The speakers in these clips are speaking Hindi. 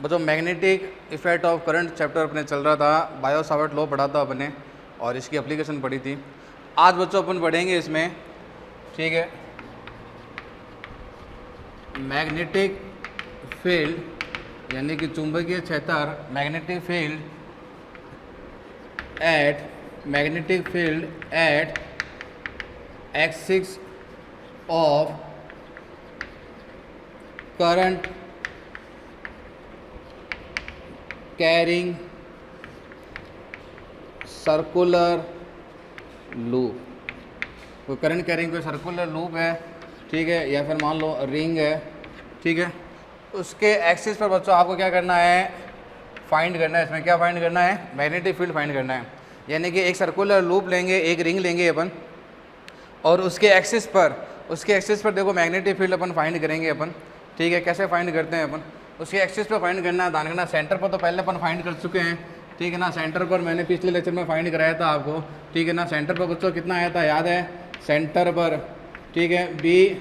बच्चों magnetic effect of current chapter अपने चल रहा था, बायो सावर्ट लॉ पढ़ा था अपने और इसकी एप्लीकेशन पढ़ी थी। आज बच्चों अपन पढ़ेंगे इसमें, ठीक है, मैग्नेटिक फील्ड यानी कि चुंबकीय क्षेत्र, magnetic field eight axis of current carrying circular loop. कोई करंट कैरिंग कोई सर्कुलर लूप है, ठीक है, या फिर मान लो रिंग है, ठीक है, उसके एक्सिस पर बच्चों आपको क्या करना है, फाइंड करना है। इसमें क्या फाइंड करना है, मैग्नेटिक फील्ड फाइंड करना है। यानी कि एक सर्कुलर लूप लेंगे, एक रिंग लेंगे अपन, और उसके एक्सिस पर देखो मैग्नेटिक फील्ड अपन फाइंड करेंगे अपन, ठीक है। कैसे फाइंड करते हैं अपन, उसके एक्सिस पर फाइंड करना है, ध्यान रखना। सेंटर पर तो पहले अपन फाइंड कर चुके हैं, ठीक है ना। सेंटर पर मैंने पिछले लेक्चर में फाइंड कराया था आपको, ठीक है ना। सेंटर पर बच्चों कितना आया था, याद है, सेंटर पर, ठीक है, बी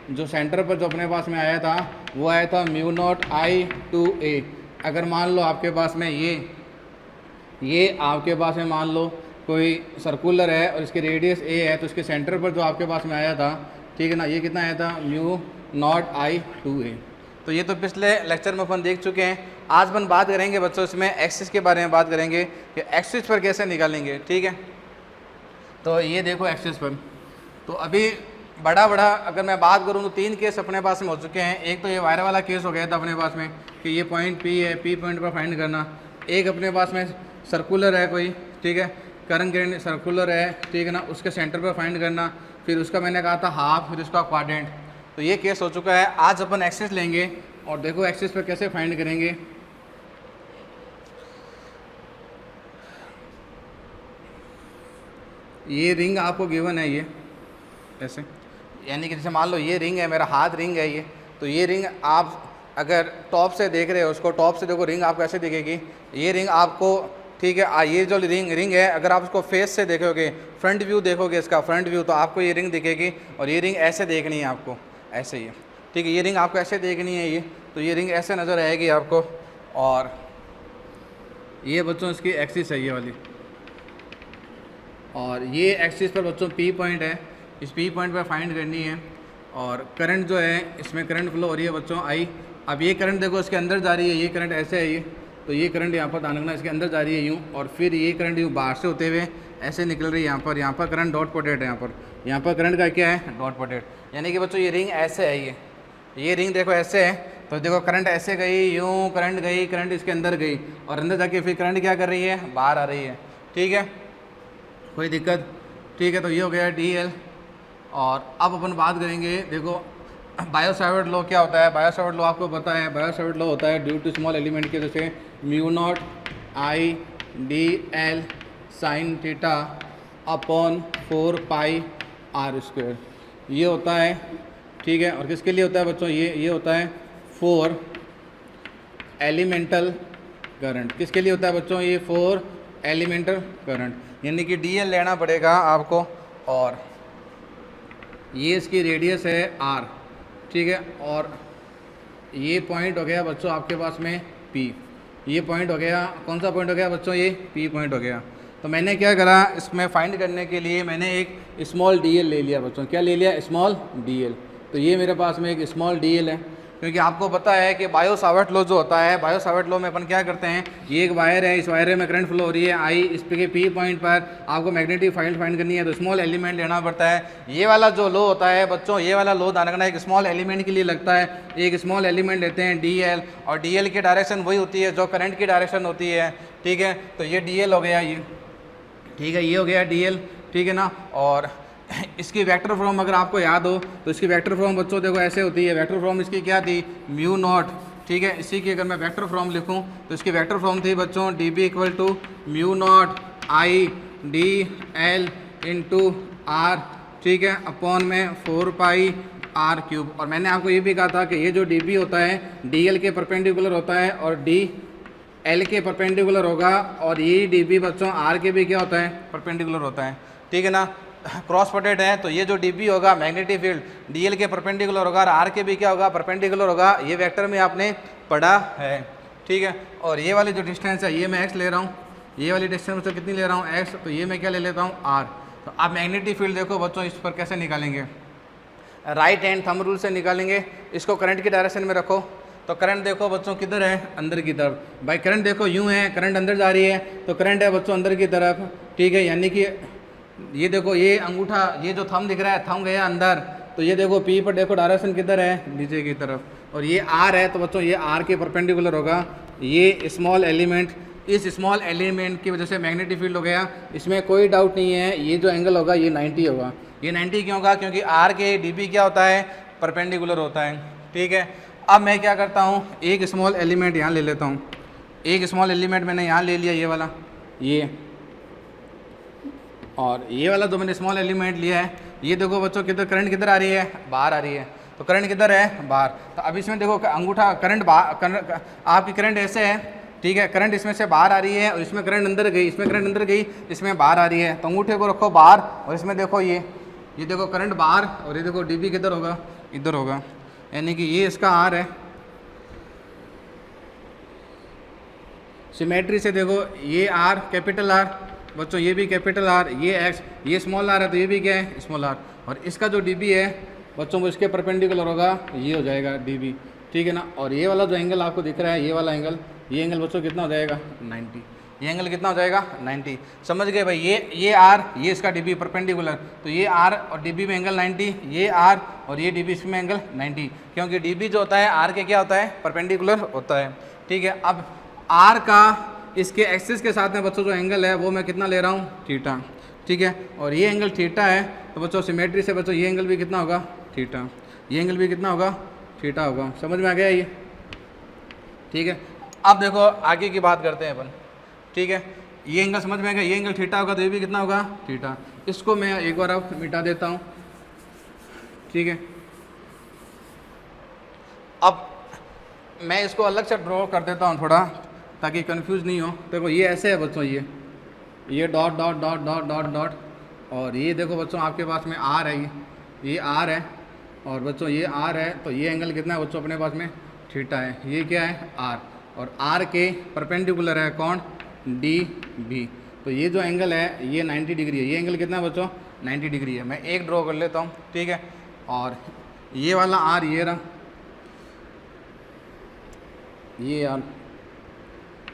जो सेंटर पर जो अपने पास में आया था वो आया था म्यू नॉट आई टू ए। अगर मान लो आपके पास में ये आपके पास में मान लो कोई सर्कुलर है और इसकी रेडियस ए है, तो इसके सेंटर पर जो आपके पास में आया था, ठीक है ना, ये कितना आया था, म्यू नॉट आई टू ए। तो ये तो पिछले लेक्चर में अपन देख चुके हैं। आज अपन बात करेंगे बच्चों इसमें एक्सिस के बारे में बात करेंगे कि एक्सिस पर कैसे निकालेंगे, ठीक है। तो ये देखो एक्सिस पर, तो अभी बड़ा अगर मैं बात करूँ तो 3 केस अपने पास में हो चुके हैं। एक तो ये वायर वाला केस हो गया था अपने पास में कि ये पॉइंट पी है, पी पॉइंट पर फाइंड करना। एक अपने पास में सर्कुलर है कोई, ठीक है, करंट सर्कुलर है, ठीक है ना, उसके सेंटर पर फाइंड करना। फिर उसका मैंने कहा था हाफ, फिर उसका क्वाड्रेंट। तो ये केस हो चुका है। आज अपन एक्सिस लेंगे और देखो एक्सिस पर कैसे फाइंड करेंगे। ये रिंग आपको गिवन है, ये ऐसे, यानी कि जैसे मान लो ये रिंग है, मेरा हाथ रिंग है ये, तो ये रिंग आप अगर टॉप से देख रहे हो, उसको टॉप से देखो, रिंग आपको ऐसे दिखेगी। ये रिंग आपको, ठीक है, ये जो रिंग है, अगर आप उसको फेस से देखोगे, फ्रंट व्यू देखोगे इसका, फ्रंट व्यू, तो आपको ये रिंग दिखेगी। और ये रिंग ऐसे देखनी है आपको, ऐसे ही है, ठीक है, ये रिंग आपको ऐसे देखनी है ये, तो ये रिंग ऐसे नज़र आएगी आपको। और ये बच्चों इसकी एक्सिस है ये वाली, और ये एक्सिस पर बच्चों पी पॉइंट है, इस पी पॉइंट पर फाइंड करनी है। और करंट जो है, इसमें करंट फ्लो हो रही है बच्चों आई। अब ये करंट देखो इसके अंदर जा रही है, ये करंट ऐसे है ये, तो ये करंट यहाँ पर ध्यान रखना, इसके अंदर जा रही है यूँ, और फिर ये करंट यूँ बाहर से होते हुए ऐसे निकल रही है यहाँ पर करंट डॉट पोटेट है यहाँ पर करंट का क्या है, डॉट पोटेट। यानी कि बच्चों ये रिंग ऐसे है, ये रिंग देखो ऐसे है, तो देखो करंट ऐसे गई, यूँ करंट गई, करंट इसके अंदर गई, और अंदर जाके फिर करंट क्या कर रही है, बाहर आ रही है, ठीक है, कोई दिक्कत, ठीक है। तो ये हो गया DL। और अब अपन बात करेंगे, देखो बायो सावर्ट लॉ क्या होता है। बायो सावर्ट लॉ आपको पता है, बायो सावर्ट लॉ होता है ड्यू टू स्मॉल एलिमेंट के, जैसे mu naught I DL sine theta upon 4 pi R square, ये होता है, ठीक है। और किसके लिए होता है बच्चों, ये होता है फॉर एलिमेंटल करंट। किसके लिए होता है बच्चों, ये फॉर एलिमेंटल करंट, यानी कि DL लेना पड़ेगा आपको। और ये इसकी रेडियस है R, ठीक है। और ये पॉइंट हो गया बच्चों आपके पास में P, ये पॉइंट हो गया, कौन सा पॉइंट हो गया बच्चों, ये P पॉइंट हो गया। तो मैंने क्या करा, इसमें फाइंड करने के लिए मैंने एक स्मॉल DL ले लिया बच्चों। क्या ले लिया, स्मॉल DL। तो ये मेरे पास में एक स्मॉल DL है, क्योंकि आपको पता है कि बायो सावर्ट लॉ जो होता है, बायो सावर्ट लॉ में अपन क्या करते हैं, ये एक वायर है, इस वायर में करंट फ्लो हो रही है आई, इस पे पी पॉइंट पर आपको मैग्नेटिक फील्ड फाइंड करनी है, तो स्मॉल एलिमेंट लेना पड़ता है। ये वाला जो लॉ होता है बच्चों, ये वाला लॉ ध्यान रखना, एक स्मॉल एलिमेंट के लिए लगता है। एक स्मॉल एलिमेंट लेते हैं DL, और DL की डायरेक्शन वही होती है जो करंट की डायरेक्शन होती है, ठीक है। तो ये DL हो गया, ये ठीक है, ये हो गया DL, ठीक है ना। और इसकी वेक्टर फॉर्म अगर आपको याद हो तो इसकी वेक्टर फॉर्म बच्चों देखो ऐसे होती है। वेक्टर फॉर्म इसकी क्या थी, म्यू नॉट, ठीक है। इसी की अगर मैं वेक्टर फॉर्म लिखूं तो इसकी वेक्टर फॉर्म थी बच्चों DB equal to mu not I DL into R, ठीक है, अपॉन में 4 पाई R क्यूब। और मैंने आपको ये भी कहा था कि ये जो DB होता है DL के परपेंडिकुलर होता है और DL के परपेंडिकुलर होगा, और ये DB बच्चों R के भी क्या होता है, परपेंडिकुलर होता है, ठीक है ना। क्रॉस पोटेड है, तो ये जो DB होगा मैग्नेटिक फील्ड DL के परपेंडिकुलर होगा और R के भी क्या होगा, परपेंडिकुलर होगा। ये वेक्टर में आपने पढ़ा है, ठीक है। और ये वाली जो डिस्टेंस है ये मैं एक्स ले रहा हूँ, ये वाली डिस्टेंस तो कितनी ले रहा हूँ एक्स, तो ये मैं क्या ले लेता हूँ आर। तो अब मैग्नेटिक फील्ड देखो बच्चों इस पर कैसे निकालेंगे, राइट हैंड थंब रूल से निकालेंगे। इसको करंट की डायरेक्शन में रखो, तो करंट देखो बच्चों किधर है, अंदर की तरफ। भाई करंट देखो यूँ है, करंट अंदर जा रही है, तो करंट है बच्चों अंदर की तरफ, ठीक है। यानी कि ये देखो ये अंगूठा, ये जो थंब दिख रहा है, थंब गया अंदर, तो ये देखो पी पर देखो डायरेक्शन किधर है, नीचे की तरफ। और ये आर है, तो बच्चों ये आर के परपेंडिकुलर होगा। ये स्मॉल एलिमेंट, इस स्मॉल एलिमेंट की वजह से मैग्नेटिक फील्ड हो गया, इसमें कोई डाउट नहीं है। ये जो एंगल होगा ये 90 होगा। ये 90 क्यों होगा, क्योंकि आर के डीबी क्या होता है, परपेंडिकुलर होता है, ठीक है। अब मैं क्या करता हूँ, एक स्मॉल एलिमेंट यहाँ ले लेता हूँ। एक स्मॉल एलिमेंट मैंने यहाँ ले लिया, ये वाला, ये, और ये वाला जो मैंने स्मॉल एलिमेंट लिया है, ये देखो बच्चों किधर करंट किधर आ रही है, बाहर आ रही है। तो करंट किधर है, बाहर। तो अब इसमें देखो अंगूठा करंट आपकी करंट ऐसे है, ठीक है। करंट इसमें से बाहर आ रही है और इसमें करंट अंदर गई, इसमें करंट अंदर गई, इसमें बाहर आ रही है। तो अंगूठे को रखो बाहर, और इसमें देखो ये देखो करंट बाहर, और ये देखो डीबी किधर होगा, इधर होगा। यानी कि ये इसका आर है। सिमेट्री से देखो ये आर कैपिटल आर बच्चों, ये भी कैपिटल आर, ये एक्स, ये स्मॉल आर है, तो ये भी क्या है, स्मॉल आर। और इसका जो डीबी है बच्चों वो इसके परपेंडिकुलर होगा, ये हो जाएगा डीबी, ठीक है ना। और ये वाला जो एंगल आपको दिख रहा है, ये वाला एंगल, ये एंगल बच्चों कितना हो जाएगा, 90। ये एंगल कितना हो जाएगा, 90। समझ गए भाई। ये आर, ये इसका डीबी परपेंडिकुलर, तो ये आर और डीबी में एंगल 90, ये आर और ये डीबी इसमें एंगल 90, क्योंकि डीबी जो होता है आर के क्या होता है, परपेंडिकुलर होता है, ठीक है। अब आर का इसके एक्सिस के साथ में बच्चों जो एंगल है वो मैं कितना ले रहा हूँ, थीटा, ठीक है। और ये एंगल थीटा है, तो बच्चों सिमेट्री से बच्चों ये एंगल भी कितना होगा, थीटा। ये एंगल भी कितना होगा, थीटा होगा। समझ में आ गया ये, ठीक है। अब देखो आगे की बात करते हैं अपन, ठीक है। ये एंगल समझ में आ गया, ये एंगल थीटा होगा, तो ये भी कितना होगा, थीटा। इसको मैं एक बार अब मिटा देता हूँ, ठीक है। अब मैं इसको अलग से ड्रॉ कर देता हूँ थोड़ा, ताकि कंफ्यूज नहीं हो। देखो ये ऐसे है बच्चों, ये dot dot dot dot dot dot, और ये देखो बच्चों आपके पास में आर है, ये आर है, और बच्चों ये आर है, तो ये एंगल कितना है बच्चों अपने पास में, थीटा है। ये क्या है, आर, और आर के परपेंडिकुलर है कौन, डी बी। तो ये जो एंगल है ये 90 डिग्री है। ये एंगल कितना है बच्चों, 90 डिग्री है। मैं एक ड्रॉ कर लेता हूँ, ठीक है। और ये वाला आर ये रहा, ये आर,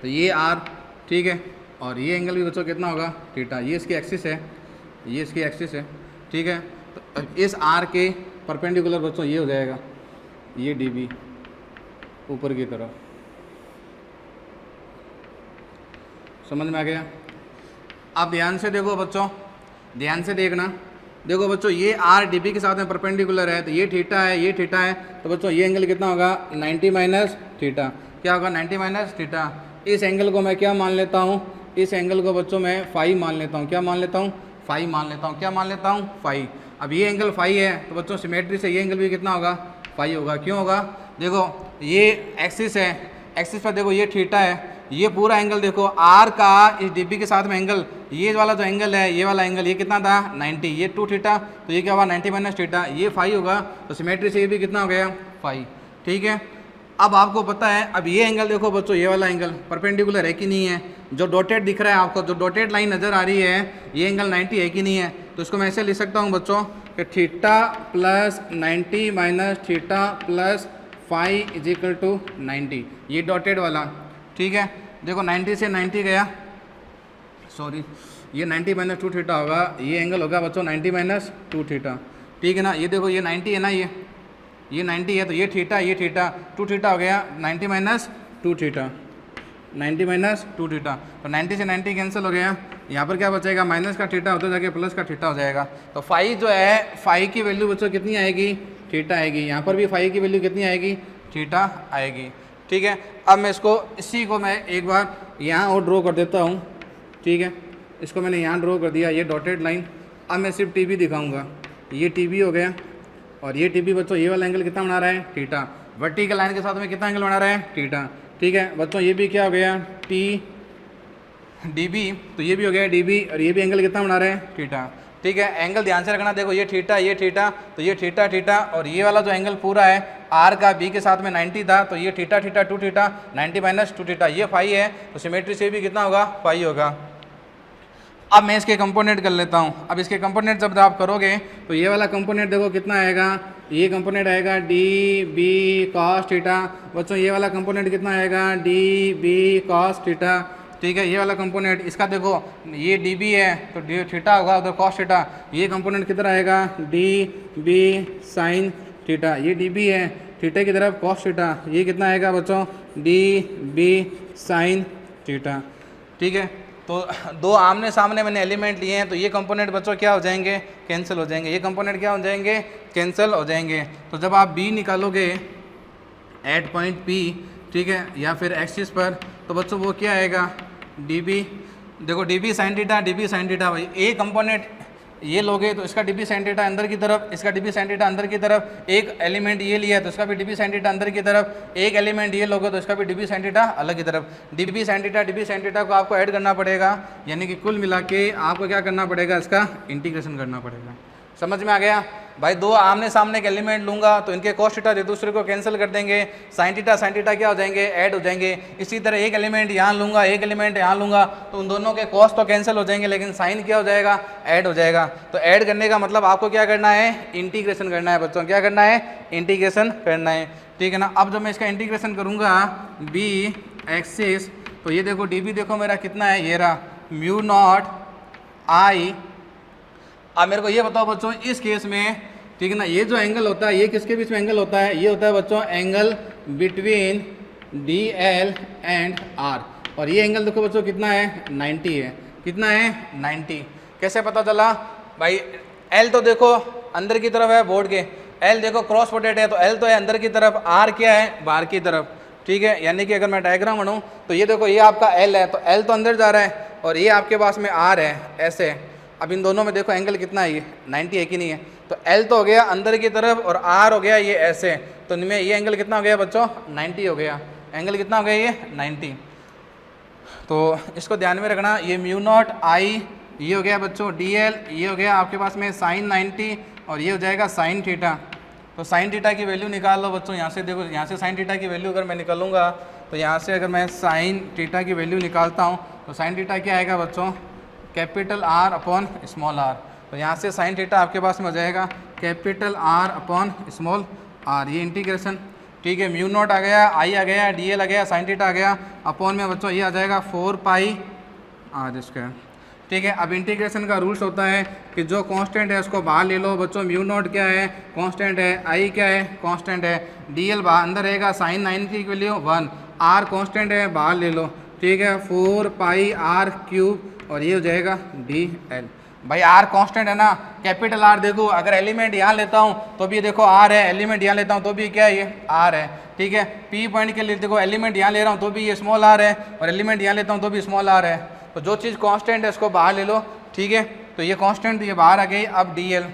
तो ये आर, ठीक है। और ये एंगल भी बच्चों कितना होगा, थीटा। ये इसकी एक्सिस है, ये इसकी एक्सिस है, ठीक है। तो इस आर के परपेंडिकुलर बच्चों ये हो जाएगा, ये डीबी ऊपर की तरफ। समझ में आ गया। अब ध्यान से देखो बच्चों, ध्यान से देखना। देखो बच्चों ये आर डीबी के साथ में परपेंडिकुलर है, तो ये थीटा है, ये थीटा है, तो बच्चों ये एंगल कितना होगा, 90 माइनस थीटा। क्या होगा, 90 माइनस थीटा। इस एंगल को मैं क्या मान लेता हूँ, इस एंगल को बच्चों मैं फाई मान लेता हूँ। क्या मान लेता हूँ, फाई मान लेता हूँ। क्या मान लेता हूँ, फाई। अब ये एंगल फाई है, तो बच्चों सिमेट्री से ये एंगल भी कितना होगा, फाई होगा। क्यों होगा, देखो ये एक्सिस है, एक्सिस पर देखो ये थीटा है, ये पूरा एंगल देखो आर का इस डीबी के साथ में एंगल, ये वाला जो एंगल है, ये वाला एंगल, ये कितना था, 90। ये 2 थीटा, तो ये क्या हुआ, 90 माइनस थीटा, ये फाई होगा। तो सिमेट्री से ये भी कितना हो गया, फाई, ठीक है। अब आपको पता है, अब ये एंगल देखो बच्चों, ये वाला एंगल परपेंडिकुलर है कि नहीं है, जो डॉटेड दिख रहा है आपको, जो डॉटेड लाइन नज़र आ रही है, ये एंगल 90 है कि नहीं है। तो इसको मैं ऐसे लिख सकता हूँ बच्चों कि theta plus 90 minus theta plus phi is equal to 90, ये डॉटेड वाला, ठीक है। देखो 90 से 90 गया, सॉरी, ये 90 माइनस 2 थीटा होगा, ये एंगल होगा बच्चों 90 माइनस 2 थीटा, ठीक है ना। ये देखो ये 90 है ना, ये 90 है, तो ये थीटा, ये थीटा, 2 थीटा हो गया, 90 माइनस 2 थीटा, 90 माइनस 2 थीटा। तो 90 से 90 कैंसिल हो गया, यहाँ पर क्या बचेगा, माइनस का थीटा होता जाके प्लस का थीटा हो जाएगा। तो फाई जो है, फाई की वैल्यू बच्चों कितनी आएगी, थीटा आएगी। यहाँ पर भी फाई की वैल्यू कितनी आएगी, थीटा आएगी, ठीक है। अब मैं इसको, इसी को मैं एक बार यहाँ और ड्रॉ कर देता हूँ, ठीक है। इसको मैंने यहाँ ड्रॉ कर दिया, ये डॉटेड लाइन। अब मैं सिर्फ टीबी दिखाऊंगा, ये टीबी हो गया, और ये टीबी बच्चों ये वाला एंगल कितना बना रहा है, थीटा। वर्टिकल लाइन के साथ में कितना एंगल बना रहा है, थीटा, ठीक है बच्चों। ये भी क्या हो गया, टी डीबी, तो ये भी हो गया डीबी, और ये भी एंगल कितना बना रहा है, थीटा, ठीक है। एंगल ध्यान से रखना, देखो ये थीटा, ये थीटा, तो ये थीटा थीटा, और ये वाला जो एंगल पूरा है आर का बी के साथ में 90 था, तो ये theta theta 2 theta 90 minus 2 theta ये फाई है, तो सिमेट्री से भी कितना होगा फाई होगा। अब मैं इसके कंपोनेंट कर लेता हूँ। अब इसके कंपोनेंट जब आप करोगे तो ये वाला कंपोनेंट देखो कितना आएगा, ये कंपोनेंट आएगा डी बी कॉस थीटा। बच्चों ये वाला कंपोनेंट कितना आएगा, डी बी कॉस थीटा, ठीक है। ये वाला कंपोनेंट इसका देखो ये डी बी है तो डी थीटा होगा, उधर कॉस थीटा। ये कंपोनेंट किधर आएगा, डी बी साइन थीटा, ये डी बी है, थीटा की तरफ कॉस थीटा, ये कितना आएगा बच्चों, डी बी साइन थीटा, ठीक है। तो दो आमने सामने मैंने एलिमेंट लिए हैं, तो ये कंपोनेंट बच्चों क्या हो जाएंगे, कैंसिल हो जाएंगे, ये कंपोनेंट क्या हो जाएंगे, कैंसिल हो जाएंगे। तो जब आप बी निकालोगे एट पॉइंट पी, ठीक है, या फिर एक्सिस पर, तो बच्चों वो क्या आएगा, डी बी, देखो D B sine theta, D B sine theta, भाई ए कंपोनेंट ये लोगे तो इसका डी बी साइन थीटा अंदर की तरफ, इसका डी बी साइन थीटा अंदर की तरफ, एक एलिमेंट ये लिया है तो इसका भी डी बी साइन थीटा अंदर की तरफ, एक एलिमेंट ये लोगे तो इसका भी डी बी साइन थीटा अलग की तरफ। डी बी साइन थीटा को आपको ऐड करना पड़ेगा, यानी कि कुल मिला के आपको क्या करना पड़ेगा, इसका इंटीग्रेशन करना पड़ेगा। समझ में आ गया भाई। दो आमने सामने के एलिमेंट लूंगा तो इनके कॉस थीटा एक दूसरे को कैंसिल कर देंगे, साइन थीटा क्या हो जाएंगे, ऐड हो जाएंगे। इसी तरह एक एलिमेंट यहाँ लूंगा, एक एलिमेंट यहाँ लूंगा, तो उन दोनों के कॉस तो कैंसिल हो जाएंगे, लेकिन साइन क्या हो जाएगा, ऐड हो जाएगा। तो ऐड करने का मतलब आपको क्या करना है, इंटीग्रेशन करना है बच्चों, क्या करना है, इंटीग्रेशन करना है, ठीक है ना। अब जब मैं इसका इंटीग्रेशन करूँगा बी एक्सिस, तो ये देखो डी बी देखो मेरा कितना है, ये रहा म्यू नॉट आई। अब मेरे को ये बताओ बच्चों इस केस में, ठीक है ना, ये जो एंगल होता है ये किसके बीच में एंगल होता है, ये होता है बच्चों angle between D L and R. और ये एंगल देखो बच्चों कितना है, 90 है, कितना है 90। कैसे पता चला भाई, एल तो देखो अंदर की तरफ है बोर्ड के, एल देखो क्रॉस पोटेट है तो एल तो है अंदर की तरफ, आर क्या है बाहर की तरफ, ठीक है। यानी कि अगर मैं डायग्राम बनाऊँ तो ये देखो ये आपका एल है, तो एल तो अंदर जा रहा है और ये आपके पास में आर है ऐसे। अब इन दोनों में देखो एंगल कितना है, ये 90 है कि नहीं है, तो एल तो हो गया अंदर की तरफ और आर हो गया ये ऐसे, तो इनमें ये एंगल कितना हो गया बच्चों, 90 हो गया, एंगल कितना हो गया ये 90। तो इसको ध्यान में रखना, ये म्यू नॉट आई ये हो गया बच्चों डी एल, ये हो गया आपके पास में साइन 90 और ये हो जाएगा साइन थीटा। तो साइन थीटा की वैल्यू निकाल लो बच्चों, यहाँ से देखो, यहाँ से साइन थीटा की वैल्यू अगर मैं निकालूंगा तो यहाँ से अगर मैं साइन थीटा की वैल्यू निकालता हूँ तो साइन थीटा क्या आएगा बच्चों, capital R upon small R. तो यहाँ से साइन थीटा आपके पास में हो जाएगा capital R upon small R, ये इंटीग्रेशन, ठीक है। म्यू नॉट आ गया, आई आ गया, डी एल आ गया, साइन थीटा आ गया, अपॉन में बच्चों ये आ जाएगा 4 पाई आर स्क्वायर, ठीक है। अब इंटीग्रेशन का रूल्स होता है कि जो कांस्टेंट है उसको बाहर ले लो बच्चों। म्यू नॉट क्या है, कांस्टेंट है, आई क्या है, कांस्टेंट है, डी एल बाहर अंदर रहेगा, साइन 90 की वैल्यू 1, आर कांस्टेंट है बाहर ले लो, ठीक है, 4 पाई आर क्यूब और ये हो जाएगा डी एल। भाई आर कांस्टेंट है ना, कैपिटल आर देखो, अगर एलिमेंट यहाँ लेता हूँ तो भी देखो आर है, एलिमेंट यहाँ लेता हूँ तो भी क्या है, ये आर है, ठीक है। पी पॉइंट के लिए देखो एलिमेंट यहाँ ले रहा हूँ तो भी ये स्मॉल आर है और एलिमेंट यहाँ लेता हूँ तो भी स्मॉल आर है। तो जो चीज़ कांस्टेंट है उसको बाहर ले लो, ठीक है। तो ये कांस्टेंट ये बाहर आ गई। अब डी एल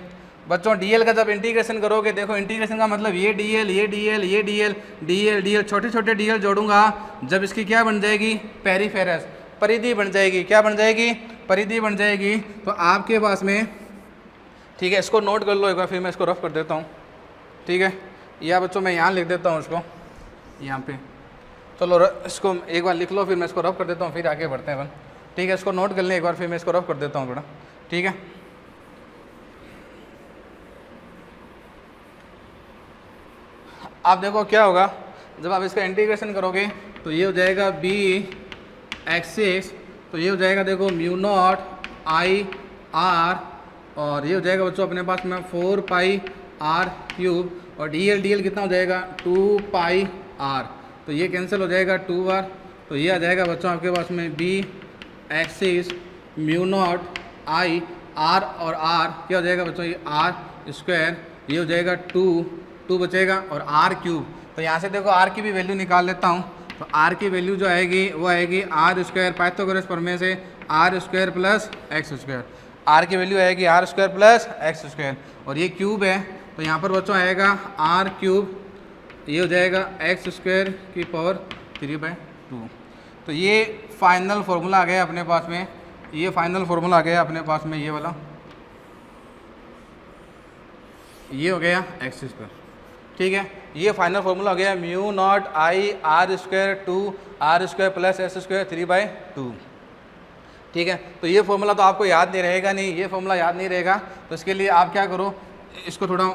बच्चों, डी एल का जब इंटीग्रेशन करोगे, देखो इंटीग्रेशन का मतलब ये डी एल, ये डी एल, ये D L, D L, D L, छोटे छोटे डी एल जोड़ूंगा, जब इसकी क्या बन जाएगी, पेरीफेरस, परिधि बन जाएगी, क्या बन जाएगी, परिधि बन जाएगी। तो आपके पास में, ठीक है, इसको नोट कर लो एक बार, फिर मैं इसको रफ कर देता हूँ, ठीक है। या बच्चों मैं यहाँ लिख देता हूँ इसको, यहाँ पे, चलो इसको एक बार लिख लो, फिर मैं इसको रफ कर देता हूँ, फिर आगे बढ़ते हैं अपन, ठीक है। इसको नोट कर लें एक बार, फिर मैं इसको रफ कर देता हूँ थोड़ा, ठीक है। आप देखो क्या होगा जब आप इसका इंटीग्रेशन करोगे, तो ये हो जाएगा बी एक्सिस, तो ये हो जाएगा देखो म्यू नॉट आई आर, और ये हो जाएगा बच्चों अपने पास में 4 पाई आर क्यूब, और डी एल कितना हो जाएगा 2 पाई आर, तो ये कैंसिल हो जाएगा 2 बार। तो ये आ जाएगा बच्चों आपके पास में B axis mu not I R, और आर क्या हो जाएगा बच्चों, ये आर स्क्वायर, ये हो जाएगा 2 बचेगा, और आर क्यूब। तो यहाँ से देखो आर की भी वैल्यू निकाल लेता हूँ, तो आर की वैल्यू जो आएगी वो आएगी आर स्क्वायर, पाइथागोरस प्रमेय से R square plus X square, R की वैल्यू आएगी R square plus X square, और ये क्यूब है तो यहाँ पर बच्चों आएगा आर क्यूब, ये हो जाएगा एक्स स्क्वायर की पावर 3/2। तो ये फाइनल फार्मूला आ गया अपने पास में, ये फाइनल फार्मूला आ गया अपने पास में, ये वाला, ये हो गया एक्स स्क्वायर, ठीक है, ये फाइनल फार्मूला हो गया mu not I R square two R square plus S square 3/2। ठीक है, तो ये फार्मूला तो आपको याद नहीं रहेगा, नहीं ये फार्मूला याद नहीं रहेगा, तो इसके लिए आप क्या करो, इसको थोड़ा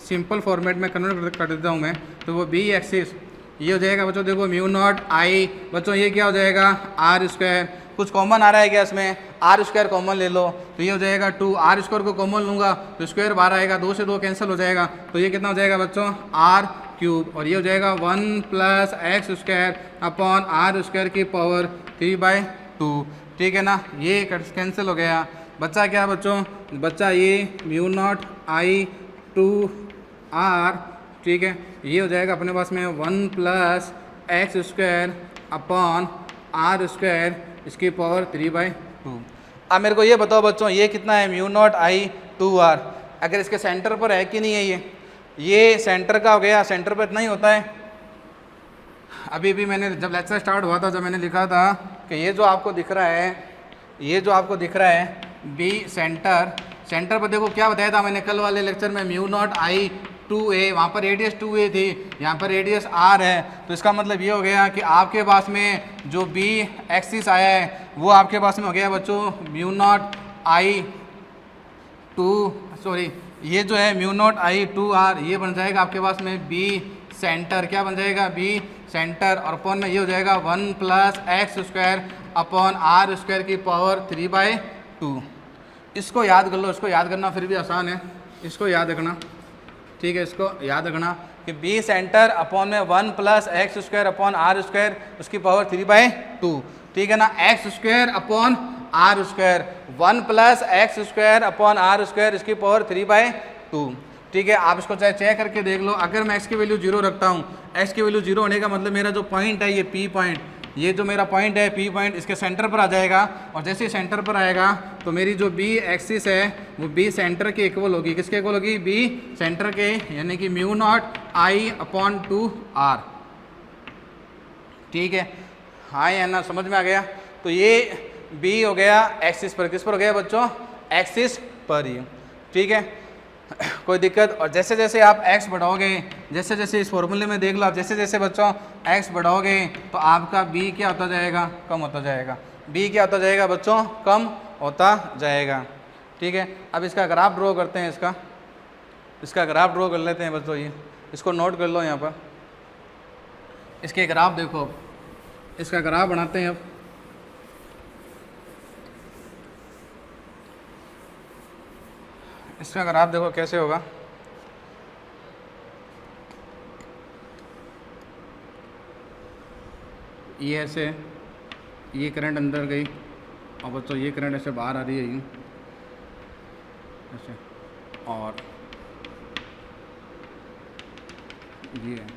सिंपल फॉर्मेट में कन्वर्ट कर देता हूँ मैं। तो वो बी एक्सिस ये हो जाएगा बच्चों, देखो म्यू नॉट आई बच्चों ये क्या हो जाएगा आर स्क्वायर, कुछ कॉमन आ रहा है क्या इसमें, आर स्क्वायर कॉमन ले लो तो ये हो जाएगा 2, आर स्क्वायर को कॉमन लूँगा तो स्क्वायर बाहर आएगा, 2 से 2 कैंसिल हो जाएगा, तो ये कितना हो जाएगा बच्चों आर क्यूब, और ये हो जाएगा 1 plus X square upon R square की पावर 3/2। ठीक है ना, ये कैंसिल हो गया, बच्चा क्या बच्चों, बच्चा ये म्यू नॉट आई 2r, ठीक है, ये हो जाएगा अपने पास में 1 plus X square upon R square इसकी पावर 3/2। अब मेरे को ये बताओ बच्चों ये कितना है म्यू नॉट आई 2r, अगर इसके सेंटर पर है कि नहीं है, ये सेंटर का हो गया, सेंटर पर इतना ही होता है। अभी भी मैंने जब लेक्चर स्टार्ट हुआ था, जब मैंने लिखा था कि ये जो आपको दिख रहा है, ये जो आपको दिख रहा है बी सेंटर, सेंटर पर देखो क्या बताया था मैंने कल वाले लेक्चर में, म्यू नॉट आई 2a, वहाँ पर रेडियस 2a थी, यहाँ पर रेडियस r है, तो इसका मतलब ये हो गया कि आपके पास में जो b एक्सिस आया है वो आपके पास में हो गया बच्चों म्यू नॉट आई 2, सॉरी ये जो है म्यू नॉट आई 2r, ये बन जाएगा आपके पास में b सेंटर, क्या बन जाएगा b सेंटर, और अपॉन में ये हो जाएगा 1 plus X square upon R square की पावर 3/2। इसको याद कर लो, इसको याद करना फिर भी आसान है, इसको याद रखना, ठीक है, इसको याद रखना कि बी सेंटर अपॉन में 1 plus X square upon R square उसकी पावर 3/2। ठीक है ना, X square upon R square, 1 plus X square upon R square इसकी पावर 3/2। ठीक है, आप इसको चाहे चेक करके देख लो, अगर मैं एक्स की वैल्यू 0 रखता हूँ, एक्स की वैल्यू 0 होने का मतलब मेरा जो पॉइंट है ये पी पॉइंट, ये जो मेरा पॉइंट है पी पॉइंट इसके सेंटर पर आ जाएगा, और जैसे ही सेंटर पर आएगा तो मेरी जो बी एक्सिस है वो बी सेंटर के इक्वल होगी, किसके इक्वल होगी, बी सेंटर के, यानी कि mu not I upon 2r। ठीक है, हाँ या ना, समझ में आ गया। तो ये बी हो गया एक्सिस पर, किस पर हो गया बच्चों, एक्सिस पर ही। ठीक है, कोई दिक्कत। और जैसे जैसे आप x बढ़ाओगे, जैसे जैसे इस फॉर्मूले में देख लो आप, जैसे जैसे बच्चों x बढ़ाओगे तो आपका b क्या होता जाएगा, कम होता जाएगा, b क्या होता जाएगा बच्चों, कम होता जाएगा। ठीक है, अब इसका ग्राफ ड्रॉ करते हैं, इसका ग्राफ ड्रॉ कर लेते हैं बच्चों, ये इसको नोट कर लो यहाँ पर, इसके ग्राफ देखो, इसका ग्राफ बनाते हैं। अब इसका ग्राफ देखो कैसे होगा, ये ऐसे, ये करंट अंदर गई और बच्चों ये करंट ऐसे बाहर आ रही है यूँ ऐसे, और ये है।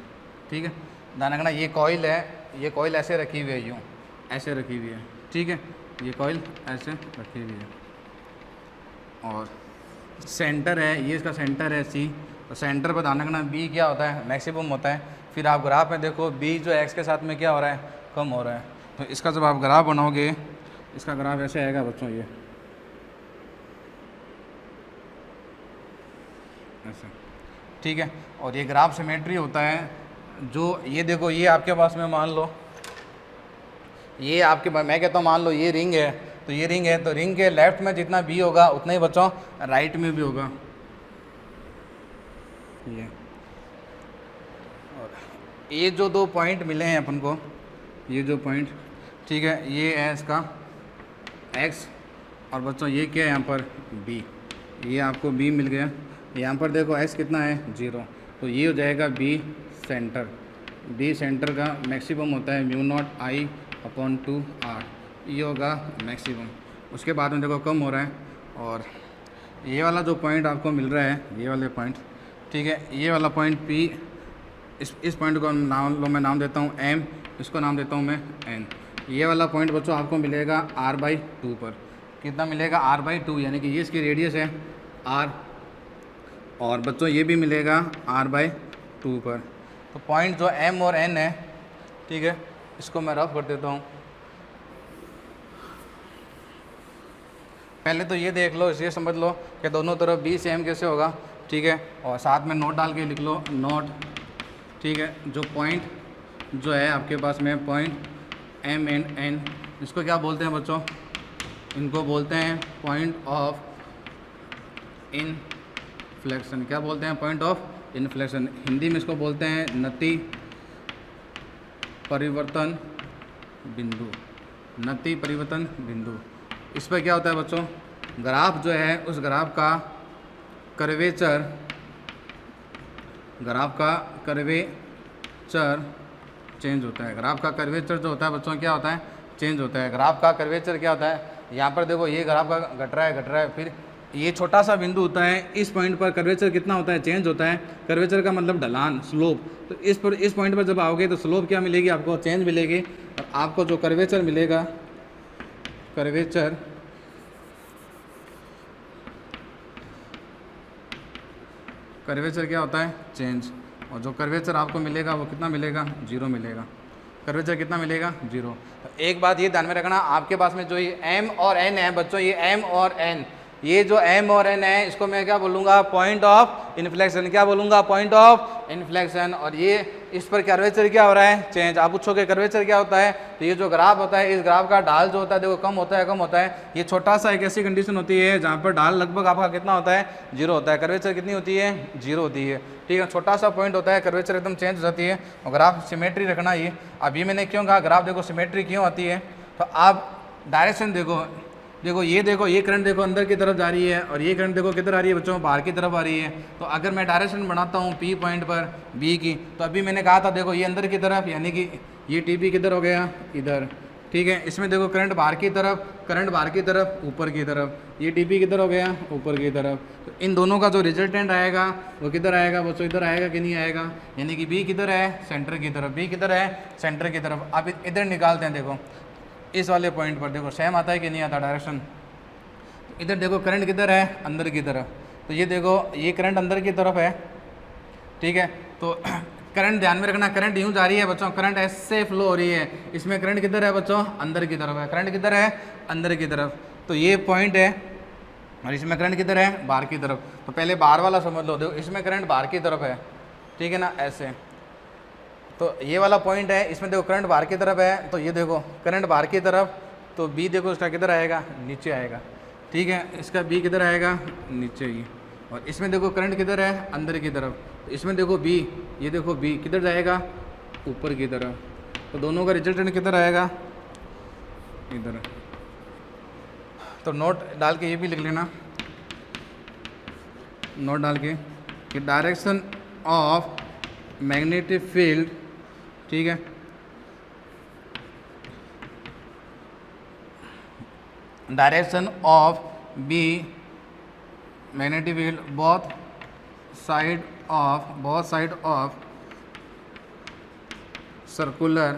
ठीक है, ध्यान रखना ये कॉइल है, ये कॉइल ऐसे रखी हुई है, यूँ ऐसे रखी हुई है। ठीक है, ये कॉइल ऐसे रखी हुई है, और सेंटर है, ये इसका सेंटर है सी, तो सेंटर पर ध्यान रखना बी क्या होता है, मैक्सिमम होता है। फिर आप ग्राफ में देखो बी जो एक्स के साथ में क्या हो रहा है, कम हो रहा है। तो इसका जब आप ग्राफ बनाओगे, इसका ग्राफ ऐसे आएगा बच्चों, ये ऐसे। ठीक है, और ये ग्राफ सिमेट्री होता है, जो ये देखो ये आपके पास में मान लो, ये आपके, मैं कहता हूँ मान लो ये रिंग है, तो ये रिंग है, तो रिंग के लेफ्ट में जितना बी होगा उतना ही बच्चों राइट में भी होगा, ये। और ये जो 2 पॉइंट मिले हैं अपन को, ये जो पॉइंट, ठीक है, ये है इसका x, और बच्चों ये क्या है यहाँ पर b, ये आपको b मिल गया। यहाँ पर देखो x कितना है 0, तो ये हो जाएगा b सेंटर, b सेंटर का मैक्सिमम होता है mu not I upon 2r, ये होगा मैक्सिमम। उसके बाद में देखो कम हो रहा है, और ये वाला जो पॉइंट आपको मिल रहा है, ये वाले पॉइंट, ठीक है, ये वाला पॉइंट P, इस पॉइंट को नाम लो, मैं नाम देता हूँ M, इसको नाम देता हूँ मैं N। ये वाला पॉइंट बच्चों आपको मिलेगा r/2 पर, कितना मिलेगा r/2, यानी कि ये इसकी रेडियस है r, और बच्चों ये भी मिलेगा r/2 पर। तो पॉइंट जो M और N है, ठीक है, इसको मैं रफ कर देता हूँ। पहले तो ये देख लो, ये समझ लो कि दोनों तरफ B से M कैसे होगा। ठीक है, और साथ में नोट डाल के लिख लो, नोट ठीक है। जो पॉइंट जो है आपके पास में पॉइंट एम एंड एन, इसको क्या बोलते हैं बच्चों? इनको बोलते हैं पॉइंट ऑफ इनफ्लेक्शन। क्या बोलते हैं? Point of inflection. हिंदी में इसको बोलते हैं नति परिवर्तन बिंदु। नति परिवर्तन बिंदु। इस पर क्या होता है बच्चों? ग्राफ जो है उस ग्राफ का कर्वेचर, ग्राफ का कर्वेचर चेंज होता है। ग्राफ का कर्वेचर जो होता है बच्चों क्या होता है? चेंज होता है। ग्राफ का कर्वेचर क्या होता है? यहाँ पर देखो ये ग्राफ का घट रहा है, फिर ये छोटा सा बिंदु होता है, इस पॉइंट पर कर्वेचर कितना होता है? चेंज होता है। कर्वेचर का मतलब ढलान, स्लोप। तो इस पॉइंट पर जब आओगे तो स्लोप क्या मिलेगी आपको? चेंज मिलेगी। और आपको जो कर्वेचर मिलेगा, कर्वेचर क्या होता है? चेंज। और जो कर्वेचर आपको मिलेगा वो कितना मिलेगा? 0 मिलेगा। कर्वेचर कितना मिलेगा? 0। एक बात ये ध्यान में रखना, आपके पास में जो ये m और n है बच्चों, ये m और n, ये जो m और n है इसको मैं क्या बोलूँगा? Point of inflection. क्या बोलूँगा? Point of inflection. और ये इस पर कर्वेचर क्या हो रहा है? चेंज। आप पूछोगे कर्वेचर क्या होता है? तो ये जो ग्राफ होता है, इस ग्राफ का ढाल जो होता है देखो कम होता है। ये छोटा सा एक ऐसी कंडीशन होती है जहाँ पर ढाल लगभग आपका कितना होता है? 0 होता है। कर्वेचर कितनी होती है? 0 होती है। ठीक है, छोटा सा पॉइंट होता है, कर्वेचर एकदम चेंज हो जाती है। और ग्राफ सिमेट्री रखना। ये अभी मैंने क्यों कहा ग्राफ देखो सिमेट्री क्यों आती है? तो आप डायरेक्शन देखो, ये करंट देखो अंदर की तरफ जा रही है, और ये करंट देखो किधर आ रही है बच्चों? बाहर की तरफ आ रही है। तो अगर मैं डायरेक्शन बनाता हूँ पी पॉइंट पर बी की, तो अभी मैंने कहा था देखो ये अंदर की तरफ, यानी कि ये टी बी किधर हो गया? इधर। ठीक है, इसमें देखो करंट बाहर की तरफ, ऊपर की तरफ। ये टी बी किधर हो गया? ऊपर की तरफ। तो इन दोनों का जो रिजल्टेंट आएगा वो किधर आएगा बच्चों? इधर आएगा कि नहीं आएगा? यानी कि बी किधर है? सेंटर की तरफ। बी किधर है? सेंटर की तरफ। आप इधर निकालते हैं, देखो इस वाले पॉइंट पर देखो सेम आता है कि नहीं आता डायरेक्शन? इधर देखो करंट किधर है? अंदर की तरफ। तो ये देखो ये करंट अंदर की तरफ है। ठीक है, तो करंट ध्यान में रखना, करंट यूँ जा रही है बच्चों, करंट ऐसे फ्लो हो रही है। इसमें करंट किधर है बच्चों? अंदर की तरफ है। करंट किधर है? अंदर की तरफ। तो ये पॉइंट है, और इसमें करंट किधर है? बाहर की तरफ। तो पहले बाहर वाला समझ लो, देखो इसमें करंट बाहर की तरफ है। ठीक है ना, ऐसे। तो ये वाला पॉइंट है, इसमें देखो करंट बाहर की तरफ है। तो ये देखो करंट बाहर की तरफ, तो बी देखो इसका किधर आएगा? नीचे आएगा। ठीक है, इसका बी किधर आएगा? नीचे ही। और इसमें देखो करंट किधर है? अंदर की तरफ। तो इसमें देखो बी, ये देखो बी किधर जाएगा? ऊपर की तरफ। तो दोनों का रिजल्टेंट किधर आएगा? इधर। तो नोट डाल के ये भी लिख लेना, नोट डाल के कि डायरेक्शन ऑफ मैग्नेटिक फील्ड, ठीक है, direction of B magnetic field both side of circular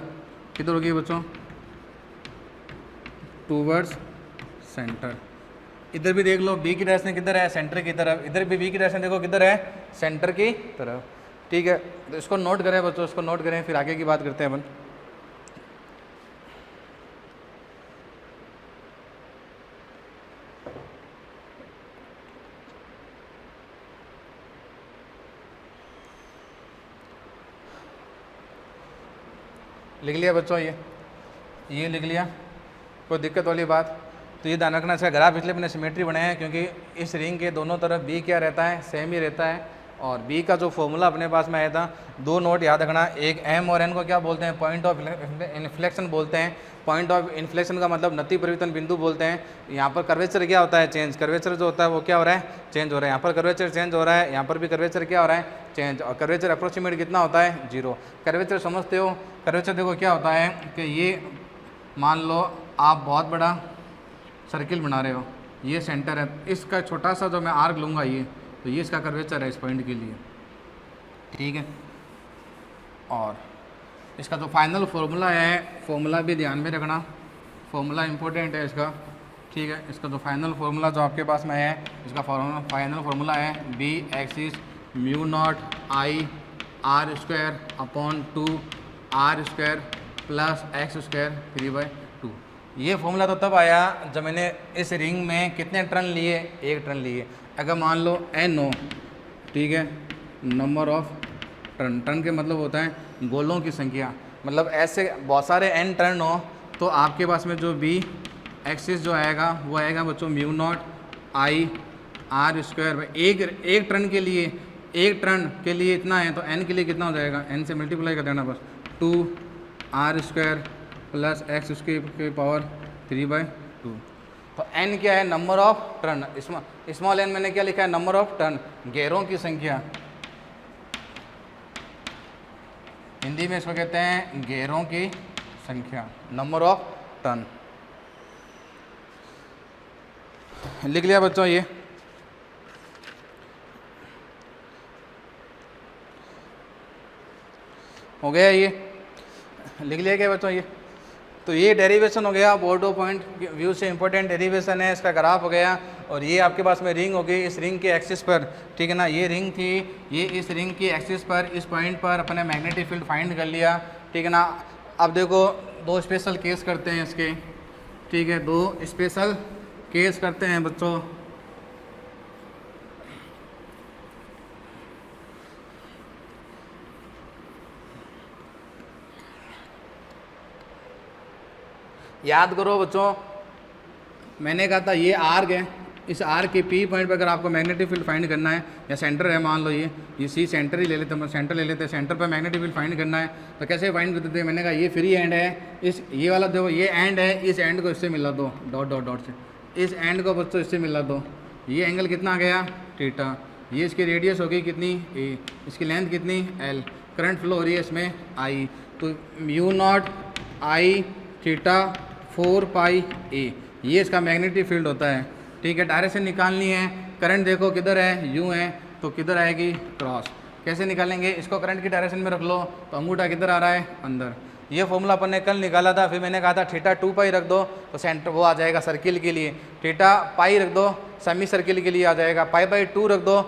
किधर होगी बच्चों? Towards centre. इधर भी देख लो बी की डायरेक्शन किधर है? सेंटर की तरफ। इधर भी बी की डायरेक्शन देखो किधर है? सेंटर की तरफ। ठीक है, तो इसको नोट करें बच्चों, इसको नोट करें, फिर आगे की बात करते हैं अपन। लिख लिया बच्चों? ये लिख लिया, कोई दिक्कत वाली बात? तो ये ध्यान रखना, इसका ग्राफ इसलिए मैंने सिमेट्री बनाया है क्योंकि इस रिंग के दोनों तरफ बी क्या रहता है? सेम ही रहता है। और बी का जो फॉर्मूला अपने पास में आया था, 2 नोट याद रखना, एक एम और एन को क्या बोलते हैं? पॉइंट ऑफ इन्फ्लेक्शन बोलते हैं। पॉइंट ऑफ इन्फ्लेक्शन का मतलब नति परिवर्तन बिंदु बोलते हैं। यहाँ पर कर्वेचर क्या होता है? चेंज। कर्वेचर जो होता है वो क्या हो रहा है? चेंज हो रहा है। यहाँ पर कर्वेचर चेंज हो रहा है, यहाँ पर भी कर्वेचर क्या हो रहा है? चेंज। और कर्वेचर अप्रोक्सीमेट कितना होता है? 0। कर्वेचर समझते हो? कर्वेचर देखो क्या होता है कि ये मान लो आप बहुत बड़ा सर्किल बना रहे हो, ये सेंटर है, इसका छोटा सा जो मैं आर्क लूँगा ये, तो ये इसका कर्वेचर है इस पॉइंट के लिए। ठीक है, और इसका जो फाइनल फार्मूला है, फार्मूला भी ध्यान में रखना, फार्मूला इंपॉर्टेंट है इसका। ठीक है, इसका जो फाइनल फार्मूला जो आपके पास में है, इसका फाइनल फार्मूला है B axis mu not I R square upon 2 R square plus X square 3/2। ये फॉर्मूला तो तब आया जब मैंने इस रिंग में कितने टर्न लिए? 1 टर्न लिए। अगर मान लो n हो, ठीक है, नंबर ऑफ टर्न। टर्न के मतलब होता है गोलों की संख्या। मतलब ऐसे बहुत सारे n टर्न हो तो आपके पास में जो b एक्सिस जो आएगा वो आएगा बच्चों mu naught I R square. एक टर्न के लिए, एक टर्न के लिए इतना है तो n के लिए कितना हो जाएगा, n से मल्टीप्लाई कर देना बस, 2r स्क्वायर प्लस एक्स उसके पावर 3/2। तो n क्या है, number of turn. Small n मैंने क्या लिखा है, नंबर ऑफ टर्न, गेयरों की संख्या। हिंदी में इसको कहते हैं गेयरों की संख्या, नंबर ऑफ टर्न। लिख लिया बच्चों, ये हो गया, ये लिख लिया क्या बच्चों ये। तो ये डेरिवेशन हो गया, बोर्डो पॉइंट व्यू से इंपॉर्टेंट डेरिवेशन है, इसका ग्राफ हो गया। और ये आपके पास में रिंग हो गई, इस रिंग के एक्सिस पर, ठीक है ना, ये रिंग थी, ये इस रिंग की एक्सिस पर इस पॉइंट पर अपने मैग्नेटिक फील्ड फाइंड कर लिया, ठीक है ना। अब देखो दो स्पेशल केस करते हैं इसके, ठीक है, दो स्पेशल केस करते हैं बच्चों। याद करो बच्चों, मैंने कहा था ये आर्क है, इस आर्क के पी पॉइंट पर अगर आपको मैग्नेटिक फील्ड फाइंड करना है, या सेंटर है मान लो ये सी सेंटर ही ले लेते हैं, सेंटर ले लेते हैं, सेंटर पर मैग्नेटिक फील्ड फाइंड करना है तो कैसे फाइंड करते थे। मैंने कहा ये फ्री एंड है, इस ये वाला देखो ये एंड है, इस एंड को इससे मिला दो डॉट डॉट डॉट से, इस एंड को बच्चों इससे मिला दो, ये एंगल कितना आ गया थीटा, ये इसकी रेडियस होगी कितनी ए, इसकी लेंथ कितनी एल, करंट फ्लो हो रही है इसमें आई, तो म्यू नॉट आई थीटा 4 पाई ए, ये इसका मैग्नेटिक फील्ड होता है, ठीक है। डायरेक्शन निकालनी है, करंट देखो किधर है, यूँ है तो किधर आएगी क्रॉस। कैसे निकालेंगे इसको, करंट की डायरेक्शन में रख लो तो अंगूठा किधर आ रहा है अंदर। ये फॉर्मूला अपन ने कल निकाला था, फिर मैंने कहा था थीटा 2 पाई रख दो तो सेंटर वो आ जाएगा सर्किल के लिए, थीटा पाई रख दो सेमी सर्किल के लिए आ जाएगा, पाई/2 रख दो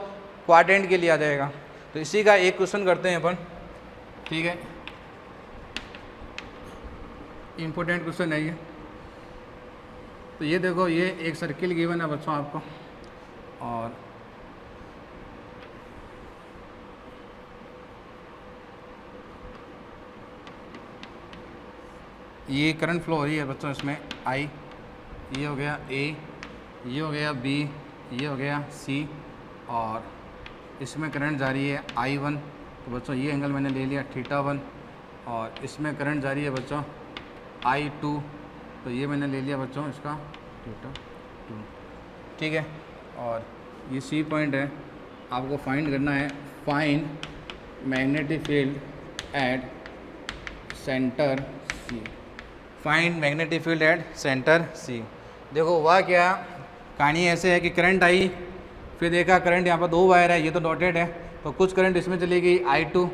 क्वाड्रेंट के लिए आ जाएगा। तो इसी का एक क्वेश्चन करते हैं अपन, ठीक है, इम्पोर्टेंट क्वेश्चन है ये। तो ये देखो ये एक सर्किल गिवन है बच्चों आपको, और ये करंट फ्लो हो रही है बच्चों इसमें आई, ये हो गया ए, ये हो गया बी, ये हो गया सी, और इसमें करंट जा रही है I1। तो बच्चों ये एंगल मैंने ले लिया θ1, और इसमें करंट जा रही है बच्चों I2, तो ये मैंने ले लिया बच्चों इसका θ2, ठीक है। और ये सी पॉइंट है, आपको फाइंड करना है, find magnetic field at centre C, find magnetic field at centre C. देखो हुआ क्या, कहानी ऐसे है कि करंट आई, फिर देखा करंट यहाँ पर दो वायर है, ये तो डॉटेड है, तो कुछ करंट इसमें चलेगी I2,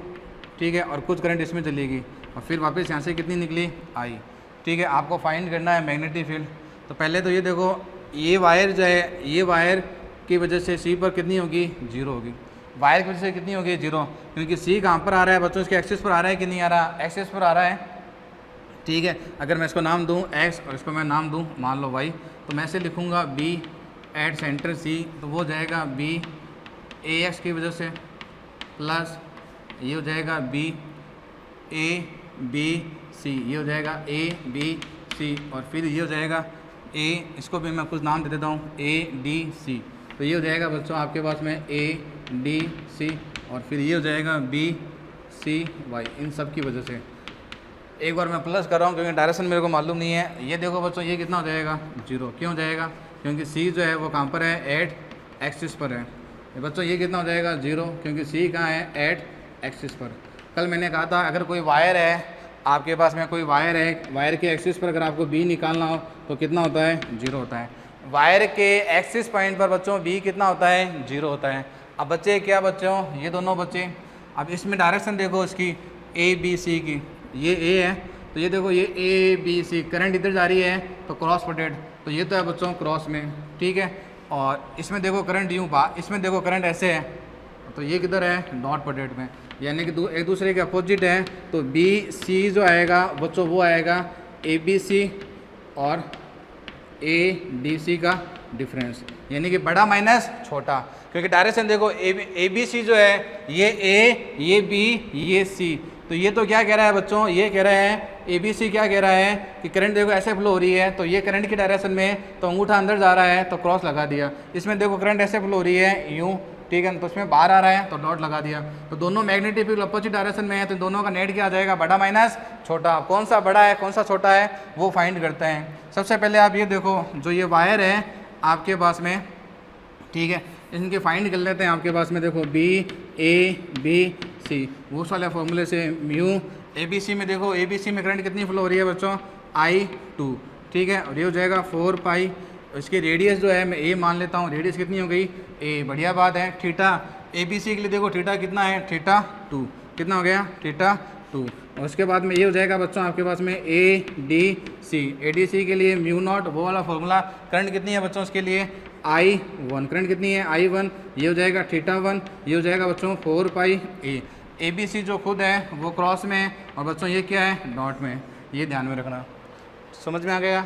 ठीक है, और कुछ करंट इसमें चलेगी, और फिर वापस यहाँ से कितनी निकली I, ठीक है। आपको फाइंड करना है मैग्नेटिक फील्ड। तो पहले तो ये देखो ये वायर जो है, ये वायर की वजह से सी पर कितनी होगी, 0 होगी, वायर की वजह से कितनी होगी 0, क्योंकि सी कहाँ पर आ रहा है बच्चों, इसके एक्सिस पर आ रहा है कि नहीं आ रहा, एक्सिस पर आ रहा है, ठीक है। अगर मैं इसको नाम दूँ x और इसको मैं नाम दूँ मान लो y, तो मैं ऐसे लिखूँगा b एट सेंटर c, तो वो जाएगा b ax की वजह से प्लस ये हो जाएगा b a b c, ये हो जाएगा a b c, और फिर ये हो जाएगा a, इसको भी मैं कुछ नाम दे देता हूँ a d c, तो ये हो जाएगा बच्चों आपके पास में a d c, और फिर ये हो जाएगा b c y, इन सब की वजह से। एक बार मैं प्लस कर रहा हूँ क्योंकि डायरेक्शन मेरे को मालूम नहीं है। ये देखो बच्चों ये कितना हो जाएगा 0, क्यों हो जाएगा, क्योंकि C जो है वो कहाँ पर है, एट एक्सिस पर है। बच्चों ये कितना हो जाएगा 0, क्योंकि C कहाँ है, एट एक्सिस पर। कल मैंने कहा था अगर कोई वायर है आपके पास में, कोई वायर है, वायर के एक्सिस पर अगर आपको B निकालना हो तो कितना होता है, 0 होता है। वायर के एक्सिस पॉइंट पर बच्चों B कितना होता है, 0 होता है। अब बच्चे क्या बच्चों, ये दोनों बच्चे, अब इसमें डायरेक्शन देखो इसकी ABC की, ये A है, तो ये देखो ये ABC, करंट इधर जा रही है तो क्रॉस पटेड, तो ये तो है बच्चों क्रॉस में, ठीक है। और इसमें देखो करंट यूँ इसमें देखो करंट ऐसे है, तो ये किधर है, डॉट पटेड में, यानी कि एक दूसरे के अपोजिट है। तो BC जो आएगा बच्चों वो आएगा ABC और ADC का डिफरेंस, यानी कि बड़ा माइनस छोटा, क्योंकि डायरेक्शन देखो ए बी सी जो है ये ए, ये बी, ये सी, तो ये तो क्या कह रहा है बच्चों, ये कह रहा है ए बी सी क्या कह रहा है कि करंट देखो ऐसे फ्लो हो रही है, तो ये करंट की डायरेक्शन में, तो अंगूठा अंदर जा रहा है तो क्रॉस लगा दिया। इसमें देखो करंट ऐसे फ्लो हो रही है यूँ, ठीक है, तो उसमें बाहर आ रहा है तो डॉट लगा दिया। तो दोनों मैग्नेटिक फील्ड अपोजिट डायरेक्शन में है, तो दोनों का नेट क्या आ जाएगा, बड़ा माइनस छोटा। कौन सा बड़ा है कौन सा छोटा है वो फाइंड करते हैं। सबसे पहले आप ये देखो, जो ये वायर है आपके पास में, ठीक है, इनके फाइंड कर लेते हैं। आपके पास में देखो बी ए बी सी, वो वाले फॉर्मूले से म्यू ए बी सी में देखो, ए बी सी में करंट कितनी फ्लो हो रही है बच्चों, I2, ठीक है, और ये हो जाएगा 4 पाई। इसकी रेडियस जो है मैं ए मान लेता हूँ, रेडियस कितनी हो गई ए, बढ़िया बात है। थीटा ए बी सी के लिए देखो थीटा कितना है, थीटा 2, कितना हो गया थीटा 2। और उसके बाद में ये हो जाएगा बच्चों आपके पास में ए डी सी के लिए म्यू नॉट, वो वाला फॉर्मूला, करंट कितनी है बच्चों उसके लिए I1, करंट कितनी है I1, ये हो जाएगा थीटा 1, ये हो जाएगा बच्चों 4 पाई ए बी सी जो खुद है वो क्रॉस में है, और बच्चों ये क्या है डॉट में, ये ध्यान में रखना। समझ में आ गया।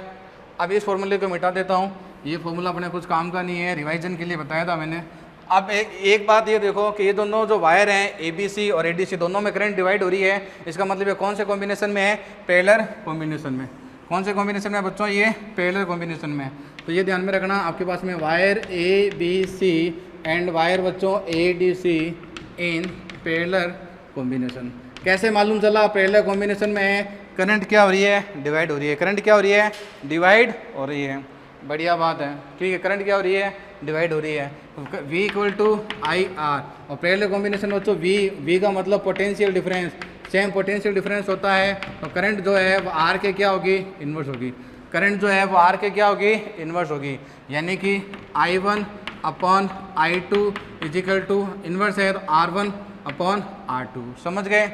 अब इस फॉर्मूले को मिटा देता हूँ, ये फॉर्मूला अपने कुछ काम का नहीं है, रिवाइजन के लिए बताया था मैंने। अब एक बात ये देखो कि ये दोनों जो वायर हैं ए बी सी और ए डी सी, दोनों में करंट डिवाइड हो रही है। इसका मतलब ये कौन से कॉम्बिनेशन में है, पैरेलल कॉम्बिनेशन में। कौन से कॉम्बिनेशन में बच्चों, ये पैरेलल कॉम्बिनेशन में। तो ये ध्यान में रखना, आपके पास में wire A B C and wire बच्चों A D C in parallel combination. कैसे मालूम चला पैरेलल कॉम्बिनेशन में है, करंट क्या हो रही है, डिवाइड हो रही है। करंट क्या हो रही है, डिवाइड हो रही है, बढ़िया बात है, ठीक है। करंट क्या हो रही है, डिवाइड हो रही है। V equal to I R, और पैरेलल कॉम्बिनेशन बच्चों V का मतलब potential difference, same potential difference होता है। तो करंट जो है वो R के क्या होगी, इन्वर्स होगी। करंट जो है वो R के क्या होगी, इन्वर्स होगी, यानी कि I1 upon I2 is equal to inverse है तो R1 अपॉन R2। समझ गए,